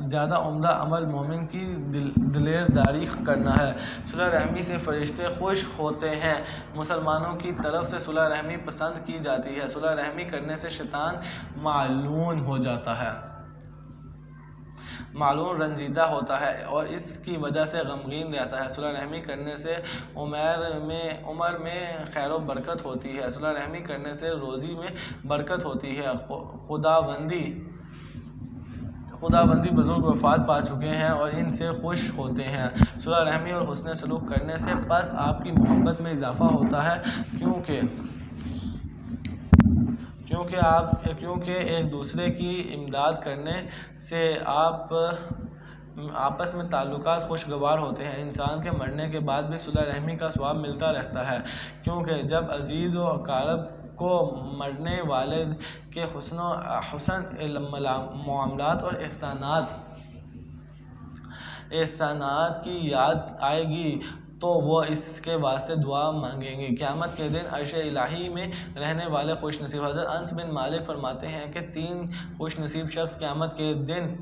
زیادہ عمدہ عمل مومن کی دلیرداری کرنا ہے۔ صلہ رحمی سے فرشتے خوش ہوتے ہیں، مسلمانوں کی طرف سے صلہ رحمی پسند کی جاتی ہے۔ صلہ رحمی کرنے سے شیطان ملعون ہو جاتا ہے، رنجیدہ ہوتا ہے اور اس کی وجہ سے غمگین رہتا ہے۔ صلہ رحمی کرنے سے عمر میں خیر و برکت ہوتی ہے۔ صلہ رحمی کرنے سے روزی میں برکت ہوتی ہے۔ خداوندی بزرگ وفات پا چکے ہیں اور ان سے خوش ہوتے ہیں۔ صلہ رحمی اور حسن سلوک کرنے سے پس آپ کی محبت میں اضافہ ہوتا ہے، کیونکہ ایک دوسرے کی امداد کرنے سے آپس میں تعلقات خوشگوار ہوتے ہیں۔ انسان کے مرنے کے بعد بھی صلہ رحمی کا ثواب ملتا رہتا ہے، کیونکہ جب عزیز و اقارب کو مرنے والے کے حسن معاملات اور احسانات کی یاد آئے گی تو وہ اس کے واسطے دعا مانگیں گے۔ قیامت کے دن عرش الہی میں رہنے والے خوش نصیب۔ حضرت انس بن مالک فرماتے ہیں کہ 3 خوش نصیب شخص قیامت کے دن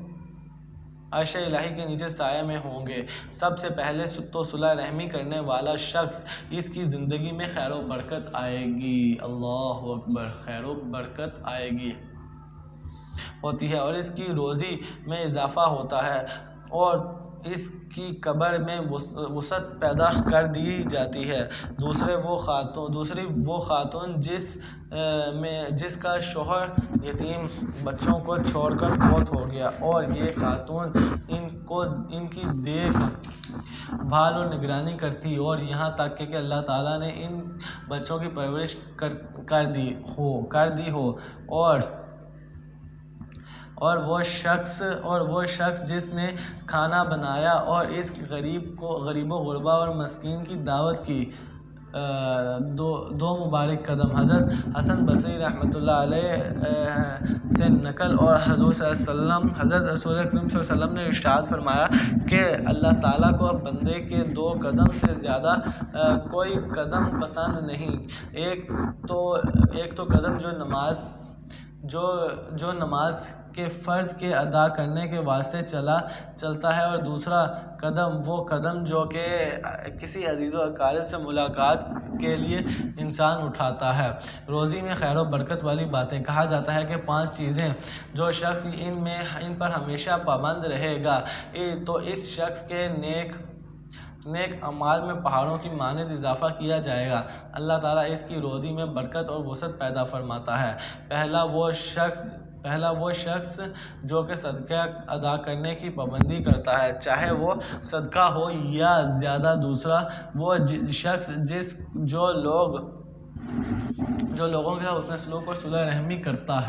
عرش الہی کے نیچے سائے میں ہوں گے۔ سب سے پہلے تو صلہ رحمی کرنے والا شخص، اس کی زندگی میں خیر و برکت آئے گی، اللہ اکبر، خیر و برکت ہوتی ہے، اور اس کی روزی میں اضافہ ہوتا ہے، اور اس کی قبر میں وسعت پیدا کر دی جاتی ہے۔ دوسری وہ خاتون جس کا شوہر یتیم بچوں کو چھوڑ کر فوت ہو گیا، اور یہ خاتون ان کی دیکھ بھال اور نگرانی کرتی، اور یہاں تک کہ اللہ تعالیٰ نے ان بچوں کی پرورش کر دی ہو، اور وہ شخص جس نے کھانا بنایا اور اس غریب و غربا اور مسکین کی دعوت کی، 2 مبارک قدم۔ حضرت حسن بصری رحمۃ اللہ علیہ سے نقل، اور حضرت رسول اکرم صلی اللہ علیہ وسلم نے ارشاد فرمایا کہ اللہ تعالیٰ کو بندے کے 2 قدم سے زیادہ کوئی قدم پسند نہیں۔ ایک تو قدم جو نماز کے فرض کے ادا کرنے کے واسطے چلتا ہے، اور دوسرا وہ قدم جو کہ کسی عزیز و اقارب سے ملاقات کے لیے انسان اٹھاتا ہے۔ روزی میں خیر و برکت والی باتیں۔ کہا جاتا ہے کہ 5 چیزیں جو شخص ان پر ہمیشہ پابند رہے گا تو اس شخص کے نیک اعمال میں پہاڑوں کی مانند اضافہ کیا جائے گا۔ اللہ تعالیٰ اس کی روزی میں برکت اور وسعت پیدا فرماتا ہے۔ پہلا وہ شخص جو کہ صدقہ ادا کرنے کی پابندی کرتا ہے، چاہے وہ صدقہ ہو یا زیادہ۔ دوسرا وہ شخص جو لوگوں کے ساتھ حسن سلوک اور صلہ رحمی کرتا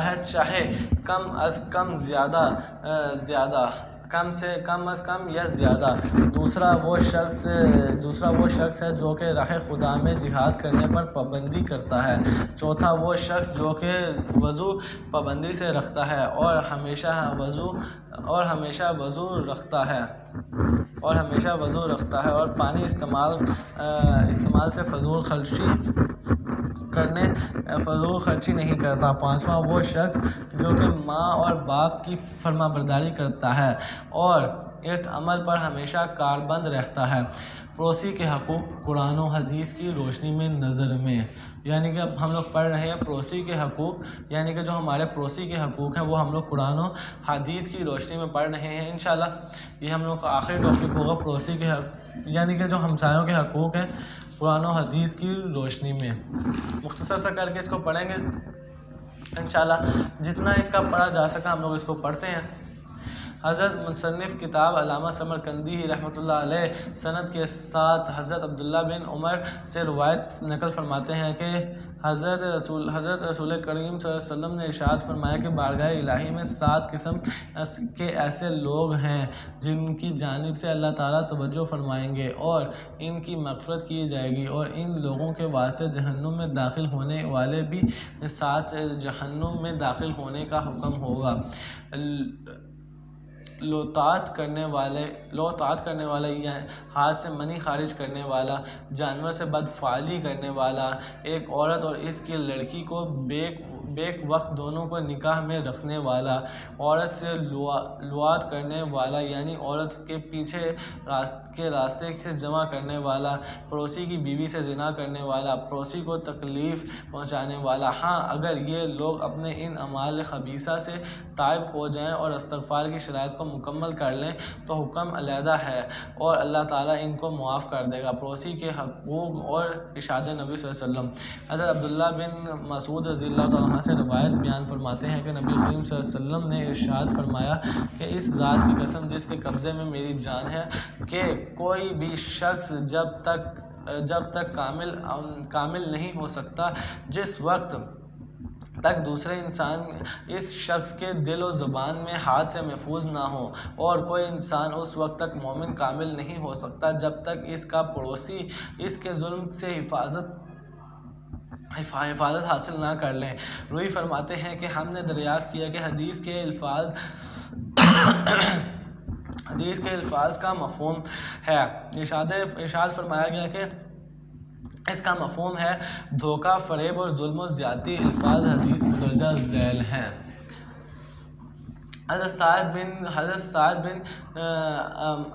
ہے، چاہے کم از کم یا زیادہ۔ دوسرا وہ شخص ہے جو کہ راہ خدا میں جہاد کرنے پر پابندی کرتا ہے۔ چوتھا وہ شخص جو کہ وضو پابندی سے رکھتا ہے اور ہمیشہ وضو رکھتا ہے اور پانی استعمال سے فضول خرچی نہیں کرتا۔ پانچواں وہ شخص جو کہ ماں اور باپ کی فرما برداری کرتا ہے اور اس عمل پر ہمیشہ کاربند رہتا ہے۔ پڑوسی کے حقوق قرآن و حدیث کی روشنی میں نظر میں، یعنی کہ اب ہم لوگ پڑھ رہے ہیں پڑوسی کے حقوق، یعنی کہ جو ہمارے پڑوسی کے حقوق ہیں وہ ہم لوگ قرآن و حدیث کی روشنی میں پڑھ رہے ہیں۔ انشاءاللہ یہ ہم لوگ کا آخری ٹاپک ہوگا پڑوسی کے حق، یعنی کہ جو ہمسایوں کے حقوق ہیں قرآن و حدیث کی روشنی میں۔ مختصر سا کر کے اس کو پڑھیں گے انشاءاللہ، جتنا اس کا پڑھا جا سکا ہم لوگ اس کو پڑھتے ہیں۔ حضرت مصنف کتاب علامہ سمرقندی رحمۃ اللہ علیہ سند کے ساتھ حضرت عبداللہ بن عمر سے روایت نقل فرماتے ہیں کہ حضرت رسول کریم صلی اللہ علیہ وسلم نے ارشاد فرمایا کہ بارگاہ الہی میں 7 قسم کے ایسے لوگ ہیں جن کی جانب سے اللہ تعالیٰ توجہ فرمائیں گے اور ان کی مغفرت کی جائے گی، اور ان لوگوں کے واسطے جہنم میں داخل ہونے والے بھی ساتھ جہنم میں داخل ہونے کا حکم ہوگا۔ لوطات کرنے والا یا ہاتھ سے منی خارج کرنے والا، جانور سے بدفعلی کرنے والا، ایک عورت اور اس کی لڑکی کو بیک وقت دونوں کو نکاح میں رکھنے والا، عورت سے لواط کرنے والا یعنی عورت کے پیچھے کے راستے سے جمع کرنے والا، پڑوسی کی بیوی سے زنا کرنے والا، پڑوسی کو تکلیف پہنچانے والا۔ ہاں اگر یہ لوگ اپنے ان اعمال خبیثہ سے تائب ہو جائیں اور استغفار کی شرائط کو مکمل کر لیں تو حکم علیحدہ ہے اور اللہ تعالیٰ ان کو معاف کر دے گا۔ پڑوسی کے حقوق اور ارشاد نبی صلی اللہ علیہ وسلم۔ حضرت عبداللہ بن مسعود رضی اللہ تعالیٰ عنہ سے روایت بیان فرماتے ہیں کہ نبی کریم صلی اللہ علیہ وسلم نے ارشاد فرمایا کہ اس ذات کی قسم جس کے قبضے میں میری جان ہے کہ کوئی بھی شخص جب تک کامل نہیں ہو سکتا جس وقت تک دوسرے انسان اس شخص کے دل و زبان میں ہاتھ سے محفوظ نہ ہو، اور کوئی انسان اس وقت تک مومن کامل نہیں ہو سکتا جب تک اس کا پڑوسی اس کے ظلم سے حفاظت حاصل نہ کر لیں۔ روی فرماتے ہیں کہ ہم نے دریافت کیا کہ حدیث کے الفاظ کا مفہوم ہے۔ ارشاد فرمایا گیا کہ اس کا مفہوم ہے دھوکہ، فریب اور ظلم و زیادتی۔ الفاظ حدیث مندرجہ ذیل ہیں۔ حضرت سعد بن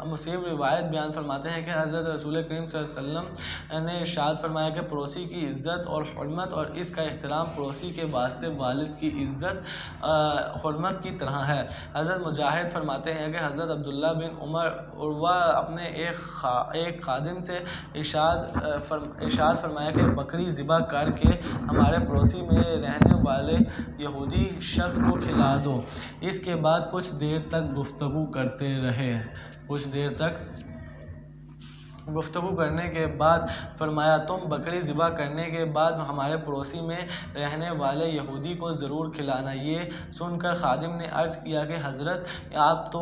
مصیب روایت بیان فرماتے ہیں کہ حضرت رسول کریم صلی اللہ علیہ وسلم نے ارشاد فرمایا کہ پڑوسی کی عزت اور حرمت اور اس کا احترام پڑوسی کے واسطے والد کی عزت حرمت کی طرح ہے۔ حضرت مجاہد فرماتے ہیں کہ حضرت عبداللہ بن عمر عروہ اپنے ایک خادم سے ارشاد فرمایا کہ بکری ذبح کر کے ہمارے پڑوسی میں رہنے والے یہودی شخص کو کھلا دو۔ اس کے بعد کچھ دیر تک گفتگو کرتے رہے۔ گفتگو کرنے کے بعد فرمایا تم بکری ذبح کرنے کے بعد ہمارے پڑوسی میں رہنے والے یہودی کو ضرور کھلانا۔ یہ سن کر خادم نے عرض کیا کہ حضرت آپ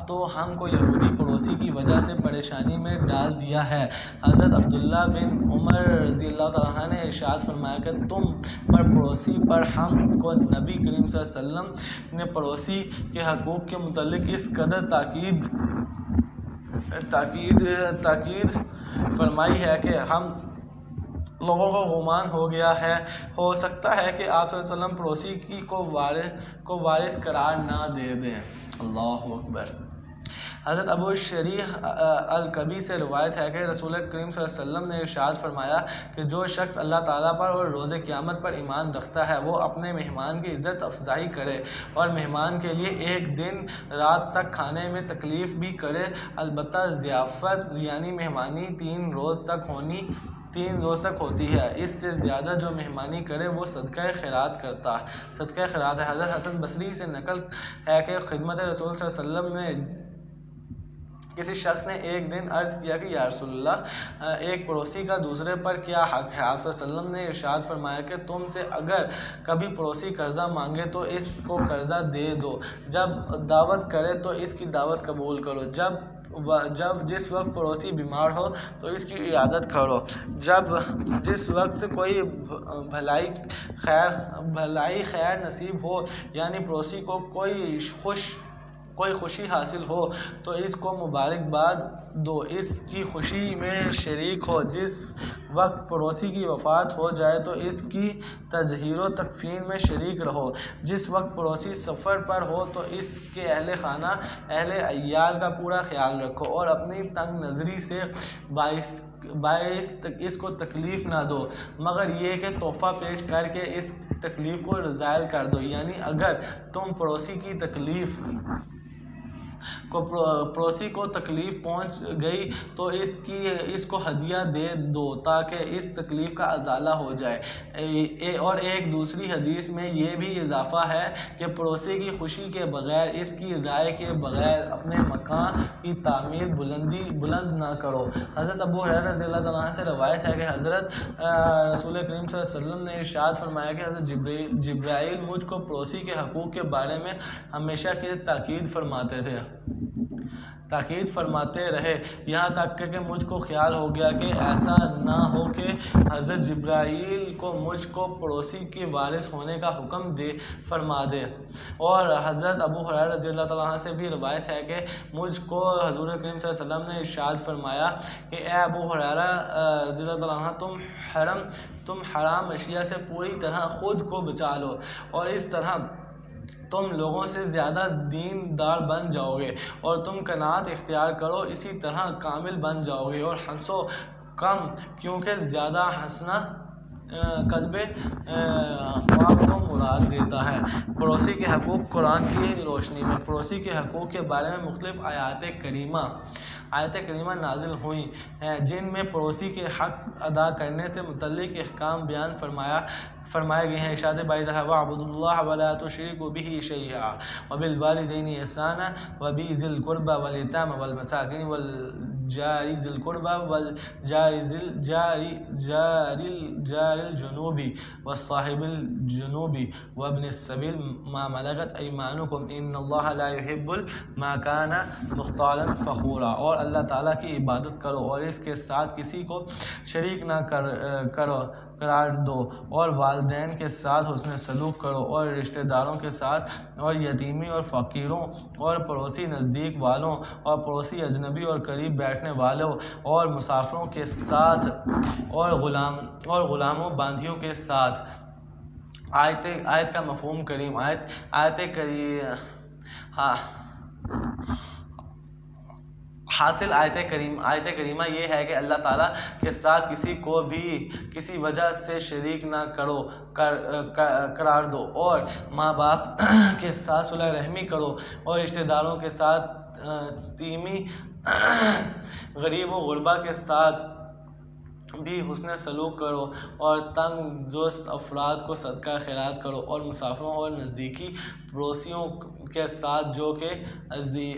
تو ہم کو یہودی پڑوسی کی وجہ سے پریشانی میں ڈال دیا ہے۔ حضرت عبداللہ بن عمر رضی اللہ تعالیٰ عنہ نے ارشاد فرمایا کہ تم پر پڑوسی پر ہم کو نبی کریم صلی اللہ علیہ وسلم نے پڑوسی کے حقوق کے متعلق اس قدر تاکید فرمائی ہے کہ ہم لوگوں کو گمان ہو سکتا ہے کہ آپ صلی اللہ علیہ وسلم پڑوسی کو وارث قرار نہ دے دیں۔ اللہ اکبر۔ حضرت ابو شریح الکبی سے روایت ہے کہ رسول کریم صلی اللہ علیہ وسلم نے ارشاد فرمایا کہ جو شخص اللہ تعالیٰ پر اور روز قیامت پر ایمان رکھتا ہے وہ اپنے مہمان کی عزت افزائی کرے اور مہمان کے لیے ایک دن رات تک کھانے میں تکلیف بھی کرے، البتہ ضیافت یعنی مہمانی 3 روز تک ہوتی ہے، اس سے زیادہ جو مہمانی کرے وہ صدقہ خیرات ہے۔ حضرت حسن بصری سے نقل ہے کہ خدمت رسول صلی اللہ علیہ وسلم میں کسی شخص نے ایک دن عرض کیا کہ یا رسول اللہ ایک پڑوسی کا دوسرے پر کیا حق ہے؟ آپ صلی اللہ علیہ وسلم نے ارشاد فرمایا کہ تم سے اگر کبھی پڑوسی قرضہ مانگے تو اس کو قرضہ دے دو، جب دعوت کرے تو اس کی دعوت قبول کرو، جس وقت پڑوسی بیمار ہو تو اس کی عیادت کرو، جس وقت کوئی بھلائی خیر نصیب ہو یعنی پڑوسی کو کوئی کوئی خوشی حاصل ہو تو اس کو مبارکباد دو، اس کی خوشی میں شریک ہو۔ جس وقت پڑوسی کی وفات ہو جائے تو اس کی تزہیر و تکفین میں شریک رہو۔ جس وقت پڑوسی سفر پر ہو تو اس کے اہل خانہ اہل عیال کا پورا خیال رکھو اور اپنی تنگ نظری سے باعث اس کو تکلیف نہ دو، مگر یہ کہ تحفہ پیش کر کے اس تکلیف کو زائل کر دو۔ یعنی اگر تم پڑوسی کو تکلیف پہنچ گئی تو اس کو ہدیہ دے دو تاکہ اس تکلیف کا ازالہ ہو جائے۔ اور ایک دوسری حدیث میں یہ بھی اضافہ ہے کہ پڑوسی کی خوشی کے بغیر، اس کی رائے کے بغیر اپنے مکان کی تعمیر بلند نہ کرو۔ حضرت ابو ہریرہ رضی اللہ تعالیٰ عنہ سے روایت ہے کہ حضرت رسول کریم صلی اللہ علیہ وسلم نے ارشاد فرمایا کہ حضرت جبرائیل مجھ کو پڑوسی کے حقوق کے بارے میں ہمیشہ کی تاکید فرماتے رہے، یہاں تک کہ مجھ کو خیال ہو گیا کہ ایسا نہ ہو کہ حضرت جبرائیل کو مجھ کو پڑوسی کے وارث ہونے کا حکم فرما دے۔ اور حضرت ابو ہریرہ رضی اللہ تعالیٰ عنہ سے بھی روایت ہے کہ مجھ کو حضور کریم صلی اللہ علیہ وسلم نے ارشاد فرمایا کہ اے ابو ہریرہ رضی اللہ تعالیٰ عنہ، تم حرام اشیاء سے پوری طرح خود کو بچا لو اور اس طرح تم لوگوں سے زیادہ دیندار بن جاؤ گے، اور تم قناعت اختیار کرو، اسی طرح کامل بن جاؤ گے، اور ہنسو کم کیونکہ زیادہ ہنسنا قلب پاک کو مراد دیتا ہے۔ پڑوسی کے حقوق قرآن کی روشنی میں پڑوسی کے حقوق کے بارے میں مختلف آیات کریمہ نازل ہوئی ہیں جن میں پڑوسی کے حق ادا کرنے سے متعلق احکام بیان فرمائے گئے ہیں۔ ارشاد باری تعالیٰ وَاعْبُدُوا اللَّهَ وَلَا تُشْرِكُوا بِهِ شَيْئًا وَبِالْوَالِدَيْنِ إِحْسَانًا وَبِذِي الْقُرْبَى وَالْيَتَامَى وَالْمَسَاكِينِ وَالْجَارِ ذِي الْقُرْبَى وَالْجَارِ الْجُنُوبِ وَالصَّاحِبِ الْجُنُوبِ وَابْنِ السَّبِيلِ مَا مَلَكَتْ أَيْمَانُكُمْ إِنَّ اللَّهَ لَا يُحِبُّ مَا كَانَ مُخْتَالًا فَخُورًا۔ اور اللہ تعالیٰ کی عبادت کرو اور اس کے ساتھ کسی کو شریک نہ قرار دو، اور والدین کے ساتھ حسن سلوک کرو، اور رشتہ داروں کے ساتھ، اور یتیمی اور فقیروں، اور پڑوسی نزدیک والوں، اور پڑوسی اجنبی اور قریب بیٹھنے والوں، اور مسافروں کے ساتھ، اور غلاموں باندیوں کے ساتھ۔ آیت کا مفہوم کریم حاصل آیت کریمہ یہ ہے کہ اللہ تعالیٰ کے ساتھ کسی کو بھی کسی وجہ سے شریک نہ قرار دو، اور ماں باپ کے ساتھ صلح رحمی کرو، اور رشتہ داروں کے ساتھ یتیمی، غریب و غربا کے ساتھ بھی حسن سلوک کرو، اور تنگ دست افراد کو صدقہ خیرات کرو، اور مسافروں اور نزدیکی پڑوسیوں کے ساتھ جو کہ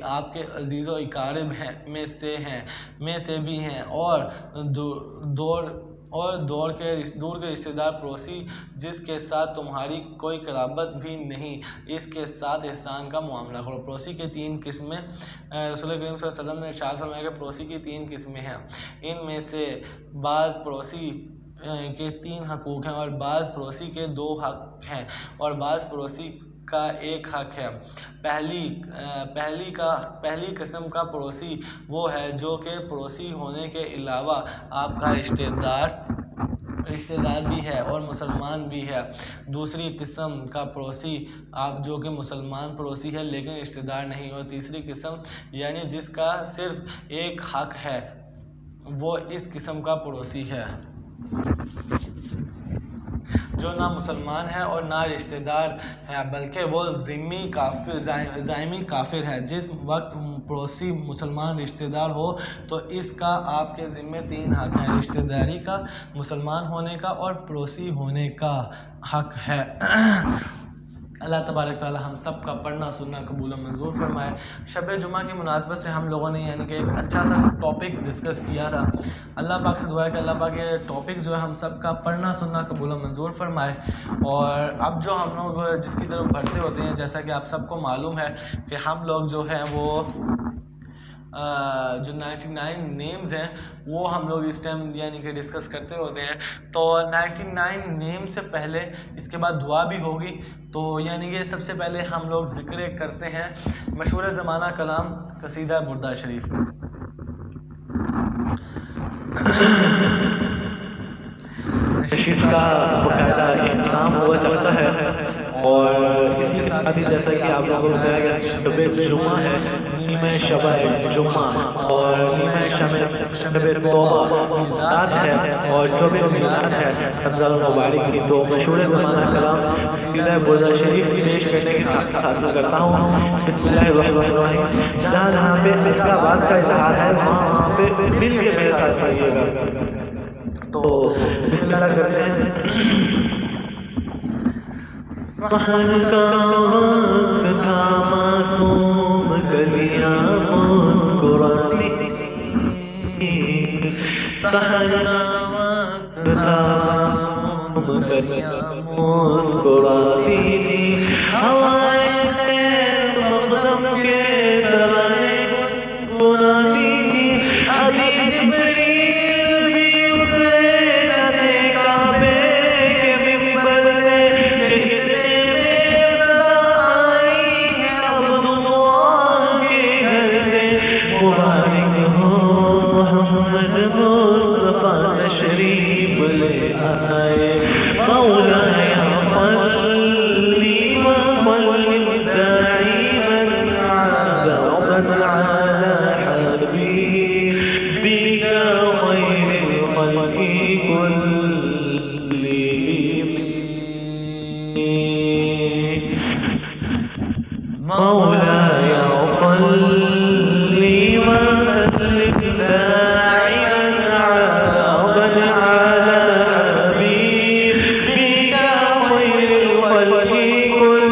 آپ کے عزیز و اقارب میں سے بھی ہیں، اور دور کے رشتہ دار پڑوسی جس کے ساتھ تمہاری کوئی قرابت بھی نہیں، اس کے ساتھ احسان کا معاملہ کرو۔ پڑوسی کے 3 قسمیں رسول کریم صلی اللہ علیہ وسلم نے ارشاد فرمایا کہ پڑوسی کی 3 قسمیں ہیں، ان میں سے بعض پڑوسی کے 3 حقوق ہیں، اور بعض پڑوسی کے 2 حق ہیں، اور بعض پڑوسی کا 1 حق ہے۔ پہلی قسم کا پڑوسی وہ ہے جو کہ پڑوسی ہونے کے علاوہ آپ کا رشتہ دار بھی ہے اور مسلمان بھی ہے۔ دوسری قسم کا پڑوسی آپ جو کہ مسلمان پڑوسی ہے لیکن رشتہ دار نہیں، اور تیسری قسم یعنی جس کا صرف 1 حق ہے وہ اس قسم کا پڑوسی ہے جو نہ مسلمان ہے اور نہ رشتہ دار ہے بلکہ وہ ذمی کافر ہے۔ جس وقت پڑوسی مسلمان رشتہ دار ہو تو اس کا آپ کے ذمے 3 حق ہیں، رشتہ داری کا، مسلمان ہونے کا، اور پڑوسی ہونے کا حق ہے۔ اللہ تبارک تعالی ہم سب کا پڑھنا سننا قبول و منظور فرمائے۔ شب جمعہ کی مناسبت سے ہم لوگوں نے یعنی کہ ایک اچھا سا ٹاپک ڈسکس کیا تھا۔ اللہ پاک سے دعا ہے کہ اللہ پاک یہ ٹاپک جو ہے ہم سب کا پڑھنا سننا قبول و منظور فرمائے۔ اور اب جو ہم لوگ جس کی طرف بڑھتے ہوتے ہیں، جیسا کہ آپ سب کو معلوم ہے کہ ہم لوگ جو ہیں وہ جو 99 نیمز ہیں وہ ہم لوگ اس ٹائم یعنی کہ ڈسکس کرتے ہوتے ہیں. تو 99 نیم سے پہلے اس کے بعد دعا بھی ہوگی. تو یعنی کہ سب سے پہلے ہم لوگ ذکر کرتے ہیں مشہور زمانہ کلام قصیدہ بردہ شریف. نشست کا باقاعدہ اہتمام ہوا چلتا ہے اور اس کے ساتھ بھی جیسا کہ آپ لوگوں کو بتایا گیا شب جمعہ ہے، نیمہ شب جمعہ اور نیمہ شب توبہ رات ہے اور 24 میلاد ہے رمضان المبارک کی. تو مشہور زمانہ کلام قصیدہ بردہ شریف پیش کرنے کی حق حاصل کرتا ہوں. بسم اللہ الرحمن الرحیم. جہاں پہ اللہ بات کا اظہار ہے وہاں پہ مل کے میرے ساتھ پڑھیے گا. تو بسم اللہ کرتے ہیں. سحر کا وقت تھا معصوم کلیاں مسکراتی، سحر کا وقت تھا معصوم کلیاں مسکراتی تھی، ہوائے خیر مقدم کے ترانے گنگناتی تھی. ابھی جبریل بھی شریف لے آئے. مولایا صلی وسلم دائما ابدا على حبيبك خير الخلق كلهم.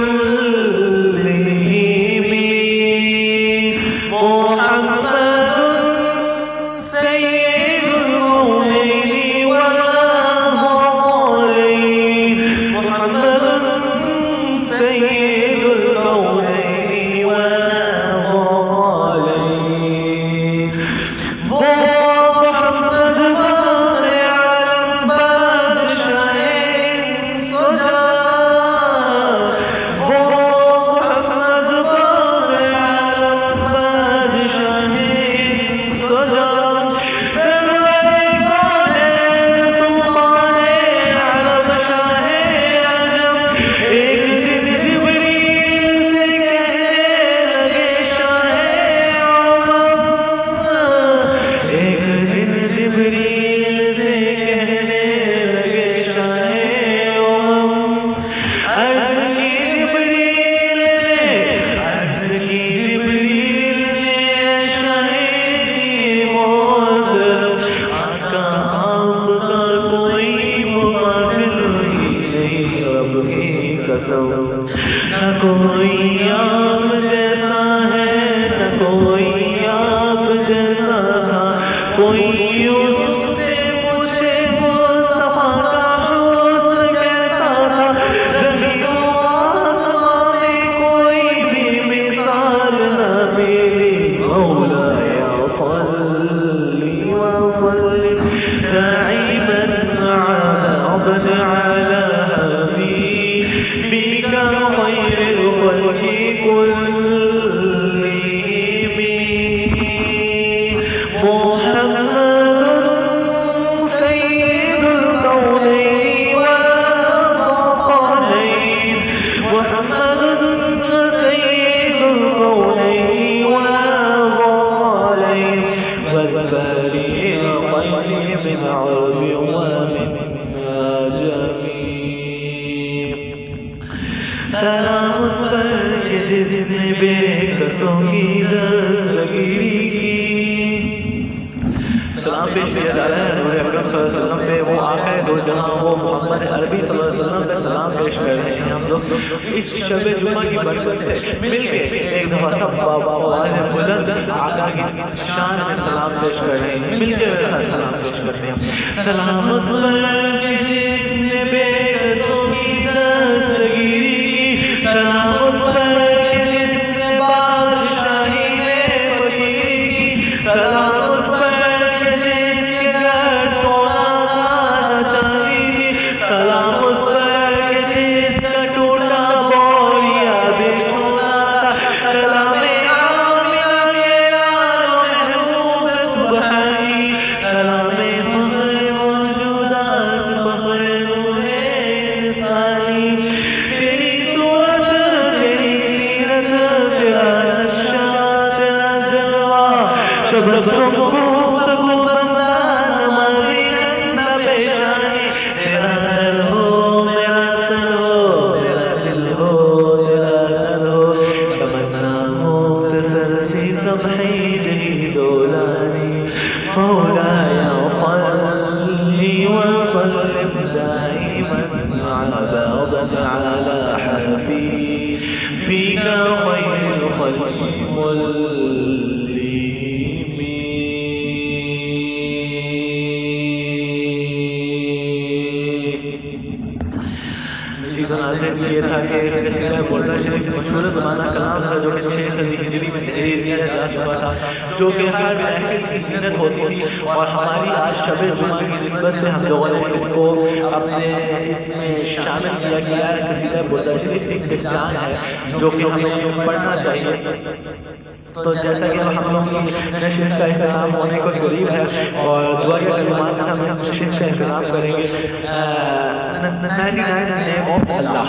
مولایا صلی وسلم نہ کوئی آپ جیسا ہے نہ کوئی آپ جیسا تھا. کوئی یوسف سے پوچھے مصطفیٰ کا حسن کیسا تھا. زمین و آسمان میں کوئی بھی مثال نہ ملی. مولایا صلی وسلم دائما ابدا على خير الخلق كلهم. محمد سيد الكونين والثقلين. محمد سيد الكونين والثقلين والفريقين من عرب ومن عجم. سلام اس پر کہ جس نے بے کسوں کی دستگیری کی. سلام پیش کیا جا رہا ہے نور اکرم صلی اللہ علیہ وسلم پہ. وہ آقا دو جہاں وہ محمد عربی صلی اللہ علیہ وسلم پہ سلام پیش کر رہے ہیں. ہم لوگ اس شب جمعہ کی برکت سے مل کے ایک دفعہ سب آواز بلند آقا کی شان میں سلام پیش کر رہے ہیں. مل کے سلام پیش کرتے ہیں. سلام اس پر کہ جس نے بے کسوں کی دستگیری کی. سلام اس پر کہ جس نے بادشاہی میں فقیری کی. یہ تھا کہ قصیدہ بردہ شریف مشہور زمانہ کلام تھا جو کہ 6 صدی ہجری میں تحریر کیا جا چکا تھا، جو کہ ہر محفل کی زینت ہوتی تھی، اور ہماری آج شب جمعہ کی نسبت سے ہم لوگوں نے اس کو اپنے اس میں شامل کیا کہ یار قصیدہ بردہ شریف ایک پہچان ہے جو کہ ہمیں پڑھنا چاہیے۔ تو جیسا کہ ہم لوگ کی نشر کا اہتمام ہونے کو قریب ہے اور دعا کے کلمات سے ہم اس نشر کا اہتمام کریں گے۔ 99 name of Allah۔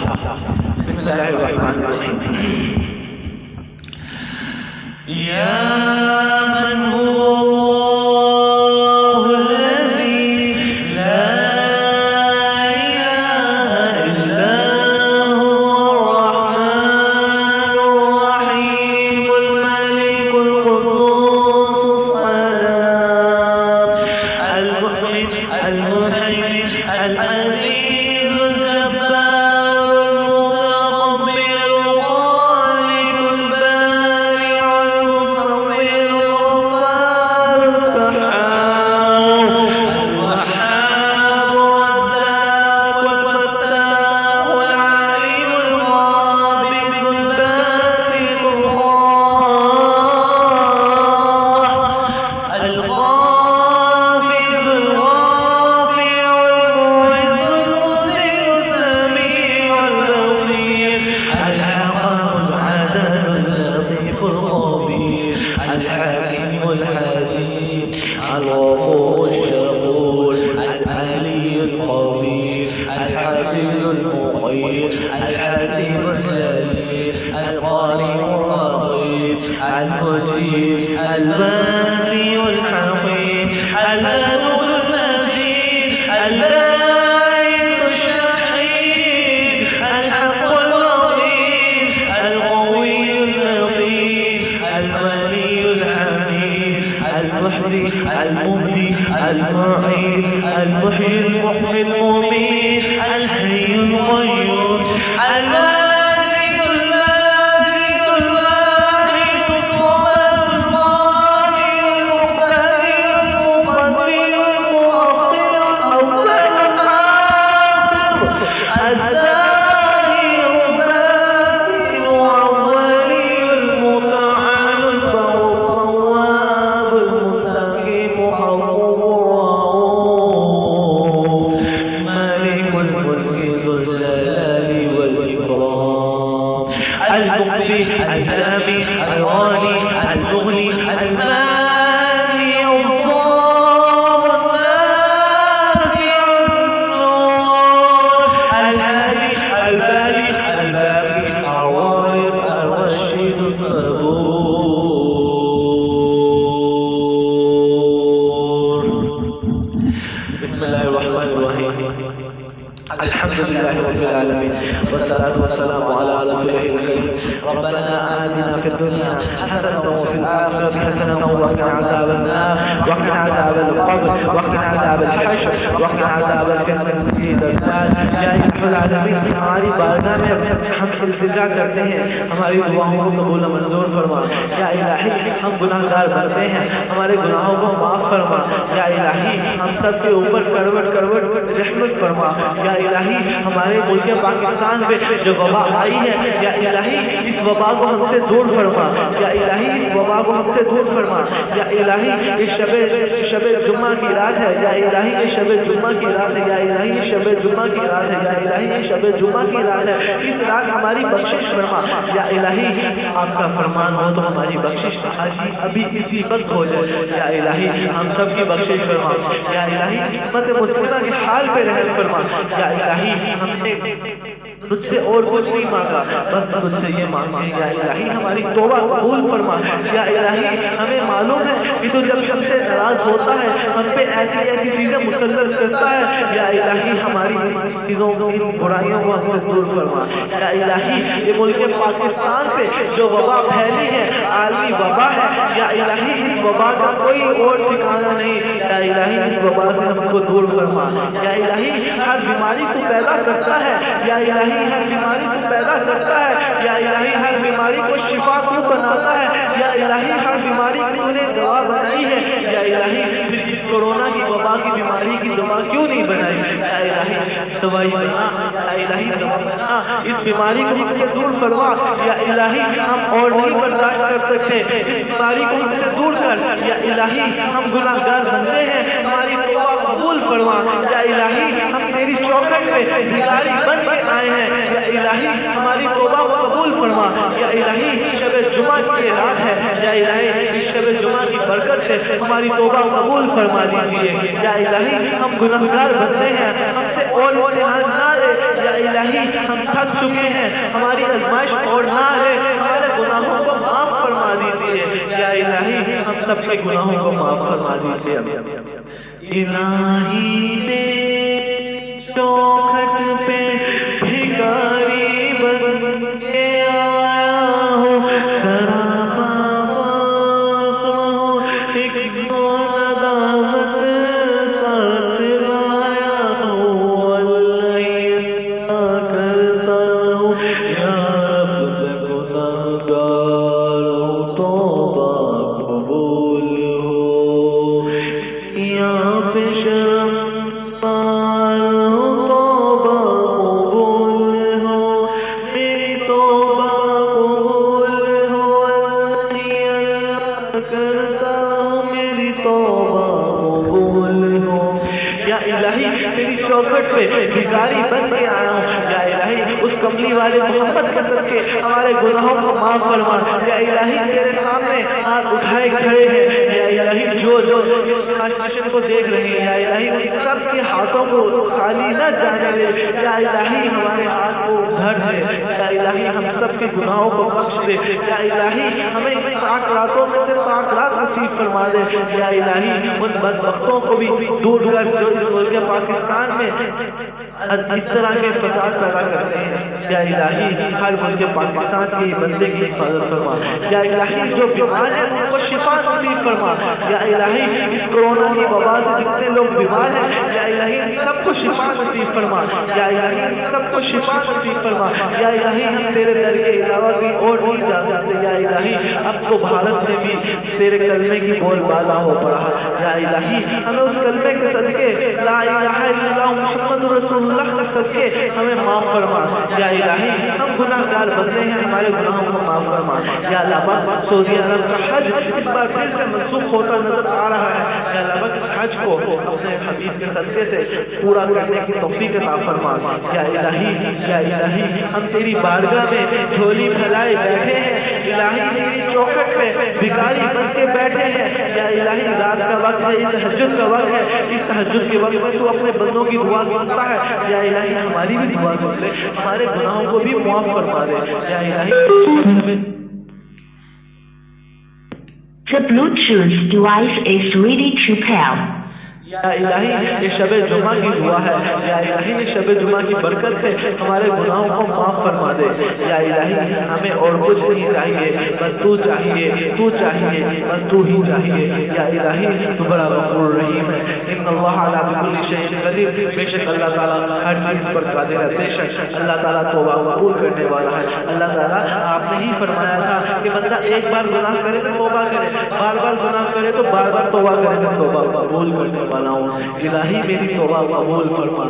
بسم اللہ الرحمن الرحیم۔ یا من هو ہماری بارگاہ میں ہم التجا کرتے ہیں، ہماری دعاؤں کو قبول و منظور فرما۔ یا الہی ہم گناہ گار بنتے ہیں، ہمارے گناہوں کو معاف فرما۔ یا الہی ہم سب کے اوپر کروٹ کروٹ رحمت فرما۔ یا الہی ہمارے ملک پاکستان میں جو وبا آئی ہے، یا الہی اس وبا کو ہم سے دور فرما۔ یا الہی اس وبا کو ہم سے دور فرما۔ یا الہی یہ شب جمعہ کی رات ہے، یا الہی یہ شب جمعہ کی رات ہے، یا الہی یہ شب جمعہ کی رات ہے، یا الہی یہ شب جمعہ کی رات ہے، اس رات ہماری بخشش فرما۔ یا الہی آپ کا فرمان ہو تو ہماری بخشش ابھی اسی وقت ہو جائے۔ یا الہی ہم سب کی بخشش فرما۔ یا الہی امت مسلمہ کے حال پہ رحم فرما۔ یا الہی ہم نے تجھ سے اور کچھ نہیں مانگا، بس تجھ سے یہ مانگے۔ یا الہی ہماری توبہ قبول فرما۔ یا الہی ہمیں معلوم ہے کہ تو جب ہم سے ناراض ہوتا ہے ہم پہ ایسی ایسی چیزیں مسلط کرتا ہے۔ یا الہی ہماری چیزوں ان برائیوں کو ہم سے دور فرما۔ یا الہی یہ ملک پاکستان پہ جو وبا پھیلی ہے عالمی وبا ہے، یا الہی اس وبا کا کوئی اور ٹھکانہ نہیں۔ یا الہی اس وبا سے ہم کو دور فرما۔ یا الہی ہر بیماری کو پیدا کرتا ہے، یا الہی الہی ہر بیماری کو پیدا کرتا ہے، یا الہی ہر بیماری کو شفا تو بناتا ہے، یا الہی ہر بیماری کو نے دوا بنائی ہے، یا الہی پھر اس کورونا کی وبا کی بیماری کی دوا کیوں نہیں بنائی؟ یا الہی دوائی بنا، یا الہی دوا بنا، اس بیماری کو ہم سے دور فرما، یا الہی ہم اور نہیں برداشت کر سکتے، اس بیماری کو ہم سے دور کر، یا الہی ہم گناہگار بنتے ہیں، ہماری توبہ قبول فرما، یا الہی ہم تیری چوکھٹ پہ بھکاری بن کے آئے ہیں، یا الہی ہماری توبہ قبول فرما، یا الہی شب جمعہ کی رات ہے، یا الہی اس شب جمعہ کی برکت سے ہماری توبہ قبول فرما دیجیے، یا الہی ہم گناہگار بنتے ہیں، ہم سے اور امتحان نہ لے، یا الہی ہم تھک چکے ہیں، ہماری آزمائش اور نہ لے، ہمارے گناہوں کو معاف فرما دیجیے، یا الہی ہم سب کے گناہوں کو معاف فرما دیجیے۔ الہی دے چوکھٹ پہ بھکاری بن کے آیا ہوں، سراپا ایک سونا دامت ساتھ لایا ہوں، اللہ کرتا ہوں یا رب میں گناہگار ہوں، توبہ قبول ہو، یہاں پہ شرم پار ہوں، توبہ قبول ہو، میری توبہ قبول ہو، اللہ کرتا ہوں میری توبہ قبول ہو، یا الہی تیری چوکھٹ پہ بھکاری بن کے آیا ہوں، یا الہی اس کملی والے محمد کے صدقے ہمارے گناہوں کو معاف فرما، یا الہی تیرے سامنے ہاتھ اٹھائے کھڑے ہیں، یا الہی جو اس ناشن کو دیکھ رہے ہیں، یا الہی ان سب کے ہاتھوں کو خالی نہ جانے دے، یا الہی ہمارے ہاتھ کو بھر دے، یا الہی ہم سب کے گناہوں کو بخش دے، یا الہی ہمیں ان پاک راتوں میں سے پاک رات نصیب فرما دے، یا الہی ان بدبختوں کو بھی دور کر جو اس ملک پاکستان میں اس طرح کے فساد پیدا کرتے ہیں، یا الہی ہر ملک پاکستان کے بندے کی حفاظت فرما، یا الہی جو بیمار ہیں ان کو شفا نصیب فرما، یا الہی اس کورونا کی وبا سے جتنے لوگ بیمار ہیں، یا الہی سب کو شفا نصیب فرما، یا الہی سب کو شفا نصیب فرما، یا الہی ہم تیرے در کے علاوہ کہیں اور نہیں جا سکتے، یا الہی اب تو بھارت میں بھی تیرے کلمے کی بول بالا ہو پڑا، یا الہی ہمیں اس کلمے کے صدقے لا الہ الا اللہ محمد رسول اللہ کے صدقے ہمیں معاف فرما، یا الہی ہم گناہگار بندے ہیں، ہمارے گناہوں کو معاف فرما، یا اللہ پاک سعودی عرب کا حج اس بار پھر سے منسوخ ہوتا نظر آ رہا ہے، یا اللہ پاک اس حج کو اپنے حبیب کے صدقے سے پورا کرنے کی توفیق عطا فرما، یا الہی ہم تیری بارگاہ میں جھولی پھیلائے بیٹھے ہیں، الہی تیری چوکھٹ پہ بھکاری بن کے بیٹھے ہیں، یا الہی رات کا وقت ہے، یہ تہجد کا وقت ہے، اس تہجد کے وقت میں تو اپنے بندوں کی دعا سنتا ہے، یا الہی ہماری بھی دعا سن لے، ہمارے گناہوں کو بھی معاف فرما دے، یا الہی The Bluetooth device is ready to pair. یا الہی یہ شب جمعہ کی دعا ہے، یا الہی یہ شب جمعہ کی برکت سے ہمارے گناہوں کو معاف فرما دے، یا الہی ہمیں اور کچھ نہیں چاہیے، بس تو چاہیے، تو چاہیے، بس تو ہی چاہیے، یا الہی تو بڑا غفور رحیم ہے، ان اللہ علی کل شیء قدیر، بے شک اللہ تعالیٰ ہر چیز پر قادر ہے، بے شک اللہ تعالیٰ توبہ قبول کرنے والا ہے، اللہ تعالیٰ آپ نے ہی فرمایا تھا کہ بندہ ایک بار گناہ کرے تو توبہ کرے، بار بار گناہ کرے تو بار بار توبہ کرے، میں توبہ قبول کرنے والا ہوں، الہی میری توبہ قبول فرما،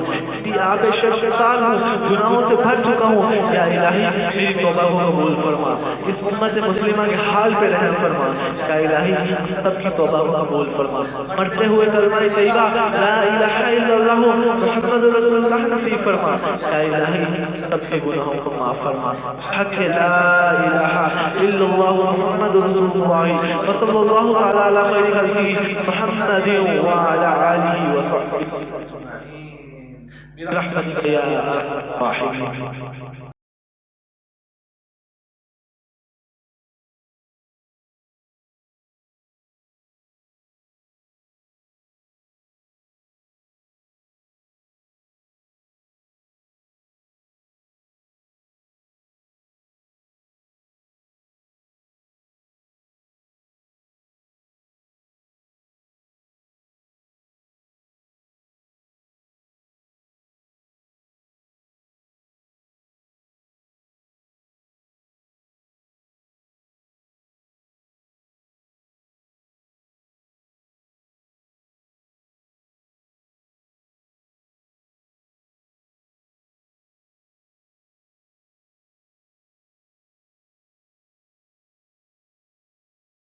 اس آپ شرمسار ہوں، گناہوں سے بھر چکا ہوں، یا الہی میری توبہ کو قبول فرما، اس امت مسلمہ کے حال پہ رحم فرما، یا الہی سب کی توبہ کو قبول فرما، مرتے ہوئے کلمہ طیبہ لا الہ الا اللہ محمد رسول اللہ نصیب فرما، یا الہی سب کے گناہوں کو معاف فرما، حق لا الہ الا اللہ محمد رسول اللہ وصلی اللہ تعالی علی خیر خلقہ محمد وعلی آلہ وصحبہ برحمتک یا ارحم الراحمین۔